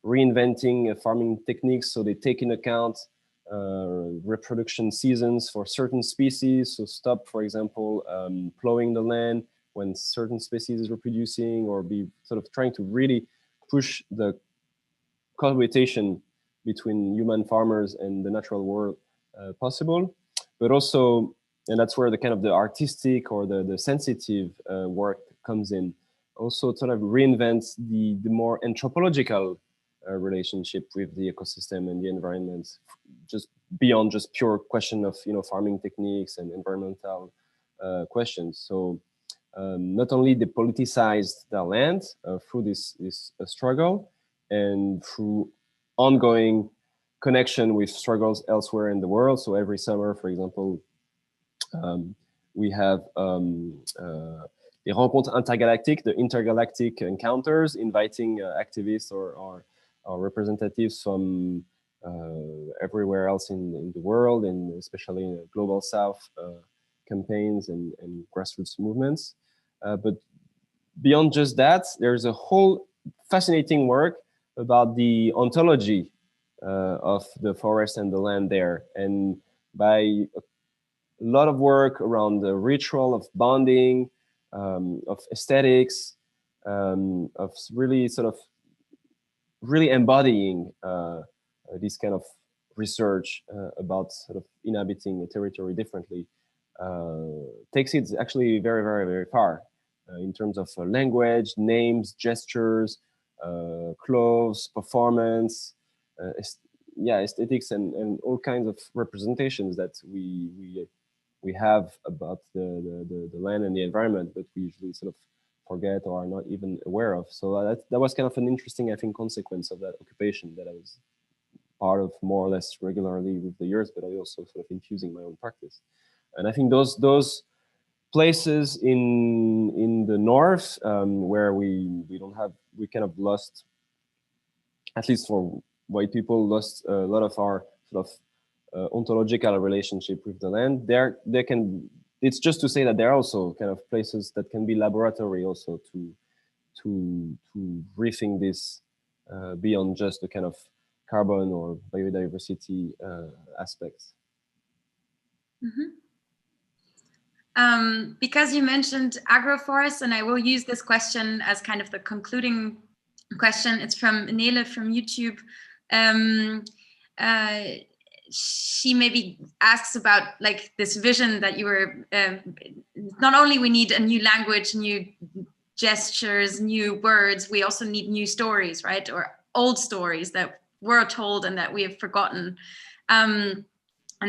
reinventing farming techniques. So they take into account reproduction seasons for certain species. So stop, for example, plowing the land when certain species is reproducing, or be sort of trying to really push the cohabitation between human farmers and the natural world possible. But also, and that's where the kind of the artistic or the sensitive work comes in, also sort of reinvent the more anthropological relationship with the ecosystem and the environment, just beyond just pure question of farming techniques and environmental questions. So not only they politicized the land through this struggle and through ongoing connection with struggles elsewhere in the world. So every summer, for example, we have les rencontres intergalactiques, the intergalactic encounters, inviting activists or representatives from everywhere else in the world, and especially in the Global South campaigns and grassroots movements. But beyond just that, there's a whole fascinating work about the ontology of the forest and the land there. And by a lot of work around the ritual of bonding, of aesthetics, of really sort of really embodying this kind of research about sort of inhabiting a territory differently, takes it actually very, very, very far in terms of language, names, gestures, clothes, performance, aesthetics, and all kinds of representations that we have about the land and the environment, but we usually sort of forget or are not even aware of. So that was kind of an interesting, I think, consequence of that occupation that I was part of more or less regularly with the years, but I also sort of infusing my own practice. And I think those places in the north where we kind of lost, at least for white people, lost a lot of our sort of ontological relationship with the land. It's just to say that there are also kind of places that can be laboratory also to rethink this beyond just the kind of carbon or biodiversity aspects. Mm-hmm. Because you mentioned agroforests, and I will use this question as kind of the concluding question. It's from Nele from YouTube. She maybe asks about like this vision that you were, not only we need a new language, new gestures, new words, we also need new stories, right? Or old stories that were told and that we have forgotten. And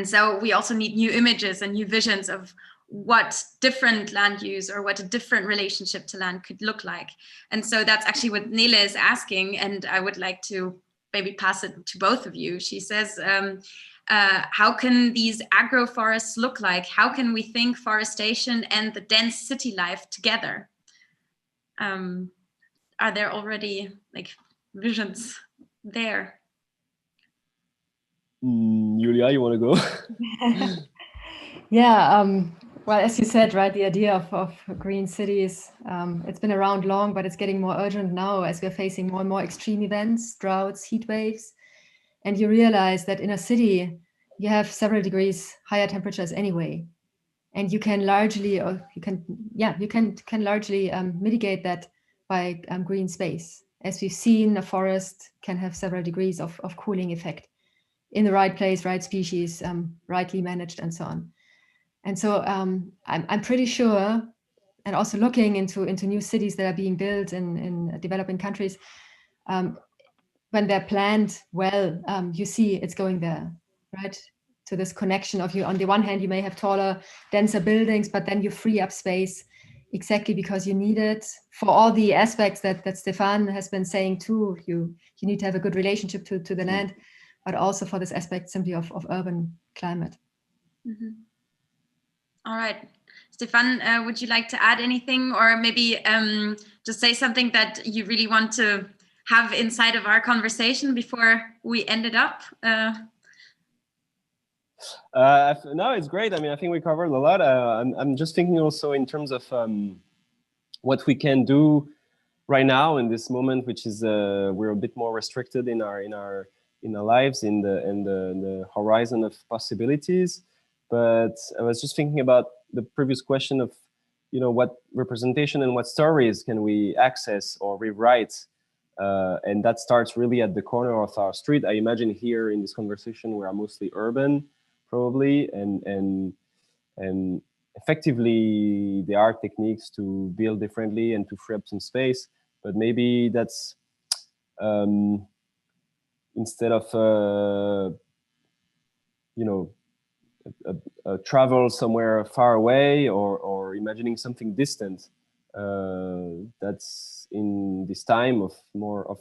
so we also need new images and new visions of what different land use or what a different relationship to land could look like. And so that's actually what Nele is asking, and I would like to maybe pass it to both of you. She says, how can these agroforests look like? How can we think forestation and the dense city life together? Are there already like visions there? Julia, you want to go? Yeah, well, as you said, right, the idea of green cities, it's been around long, but it's getting more urgent now as we're facing more and more extreme events, droughts, heat waves. And you realize that in a city, you have several degrees higher temperatures anyway. And you can largely, largely mitigate that by green space. As we've seen, a forest can have several degrees of cooling effect in the right place, right species, rightly managed, and so on. And so I'm pretty sure, and also looking into new cities that are being built in developing countries, when they're planned well, you see it's going there, right? To this connection of you, on the one hand, you may have taller, denser buildings, but then you free up space exactly because you need it for all the aspects that Stéphane has been saying too. You need to have a good relationship to the land, but also for this aspect simply of urban climate. Mm-hmm. All right. Stéphane, would you like to add anything, or maybe just say something that you really want to have inside of our conversation before we end it up? No, it's great. I mean, I think we covered a lot. I'm just thinking also in terms of what we can do right now in this moment, which is we're a bit more restricted in our lives, in the horizon of possibilities. But I was just thinking about the previous question of, what representation and what stories can we access or rewrite, and that starts really at the corner of our street. I imagine here in this conversation we are mostly urban, probably, and effectively there are techniques to build differently and to free up some space. But maybe that's instead of travel somewhere far away or imagining something distant, that's in this time of more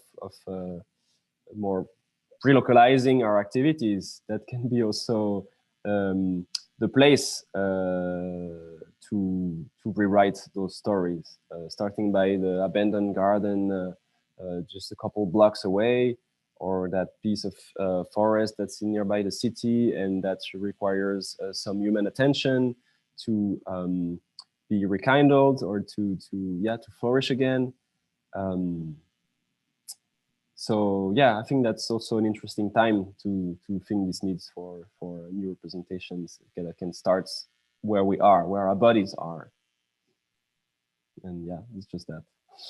relocalizing our activities, that can be also the place to rewrite those stories, starting by the abandoned garden just a couple blocks away, or that piece of forest that's nearby the city and that requires some human attention to be rekindled or to flourish again. So yeah, I think that's also an interesting time to think these needs for new representations that can start where we are, where our bodies are. And yeah, it's just that.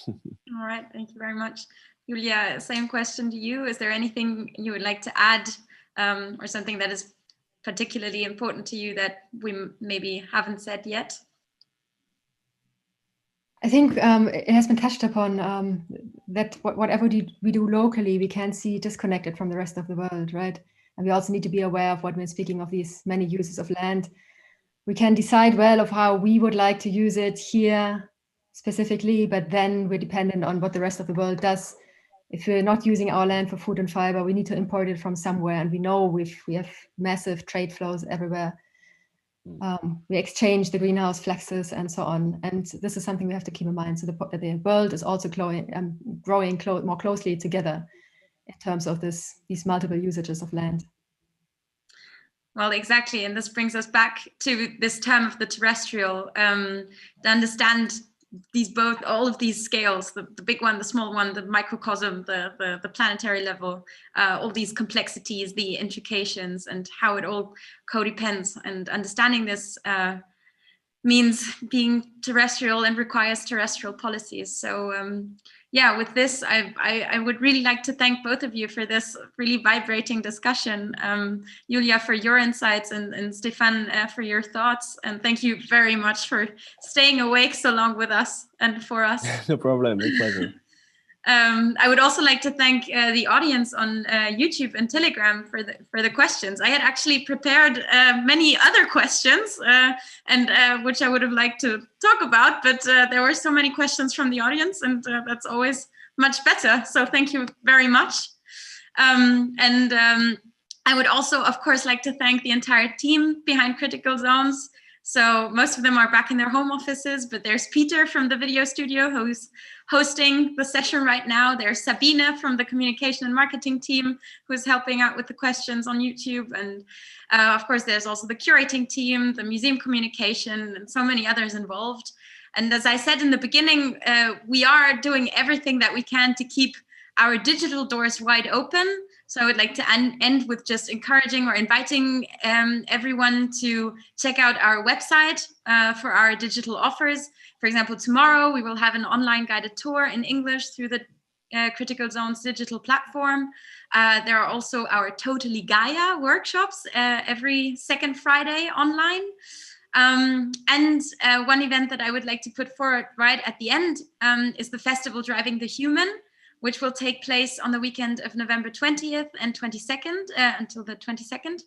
All right, thank you very much. Julia, same question to you. Is there anything you would like to add, or something that is particularly important to you that we maybe haven't said yet? I think it has been touched upon that whatever we do locally, we can see disconnected from the rest of the world, right? And we also need to be aware of, what we're speaking of, these many uses of land. We can decide well of how we would like to use it here specifically, but then we're dependent on what the rest of the world does. If we're not using our land for food and fiber, we need to import it from somewhere. And we know we have massive trade flows everywhere. We exchange the greenhouse fluxes and so on. And this is something we have to keep in mind. So the world is also growing more closely together in terms of these multiple usages of land. Well, exactly. And this brings us back to this term of the terrestrial, to understand all of these scales, the big one, the small one, the microcosm, the planetary level, all these complexities, the intrications, and how it all codepends. And understanding this means being terrestrial and requires terrestrial policies. So yeah, with this, I would really like to thank both of you for this really vibrating discussion. Julia, for your insights, and Stéphane, for your thoughts. And thank you very much for staying awake so long with us and for us. No problem, my pleasure. I would also like to thank the audience on YouTube and Telegram for the questions. I had actually prepared many other questions, and which I would have liked to talk about, but there were so many questions from the audience, and that's always much better. So thank you very much. I would also, of course, like to thank the entire team behind Critical Zones. So most of them are back in their home offices, but there's Peter from the video studio who's hosting the session right now. There's Sabine from the communication and marketing team who's helping out with the questions on YouTube. And of course, there's also the curating team, the museum communication, and so many others involved. And as I said in the beginning, we are doing everything that we can to keep our digital doors wide open. So I would like to end with just encouraging or inviting everyone to check out our website for our digital offers. For example, tomorrow we will have an online guided tour in English through the Critical Zones digital platform. There are also our Totally Gaia workshops every second Friday online. And one event that I would like to put forward right at the end is the festival Driving the Human, which will take place on the weekend of November 20th and 22nd until the 22nd.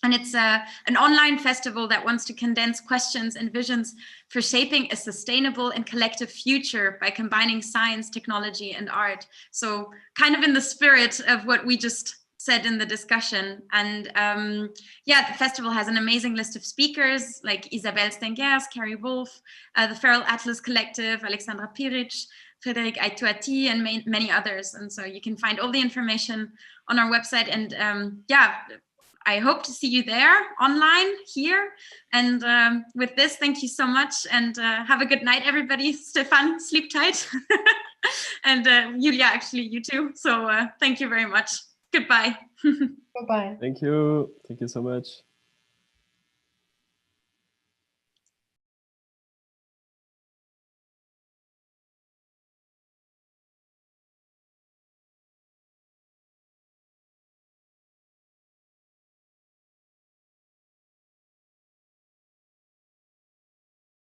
And it's an online festival that wants to condense questions and visions for shaping a sustainable and collective future by combining science, technology, and art. So kind of in the spirit of what we just said in the discussion. And yeah, the festival has an amazing list of speakers like Isabelle Stengers, Carrie Wolf, the Feral Atlas Collective, Alexandra Piric, Frédéric Aitouati, and many others. And so you can find all the information on our website. And yeah, I hope to see you there online here. And with this, thank you so much. And have a good night, everybody. Stéphane, sleep tight. And Julia, actually, you too. So thank you very much. Goodbye. Goodbye. Thank you. Thank you so much.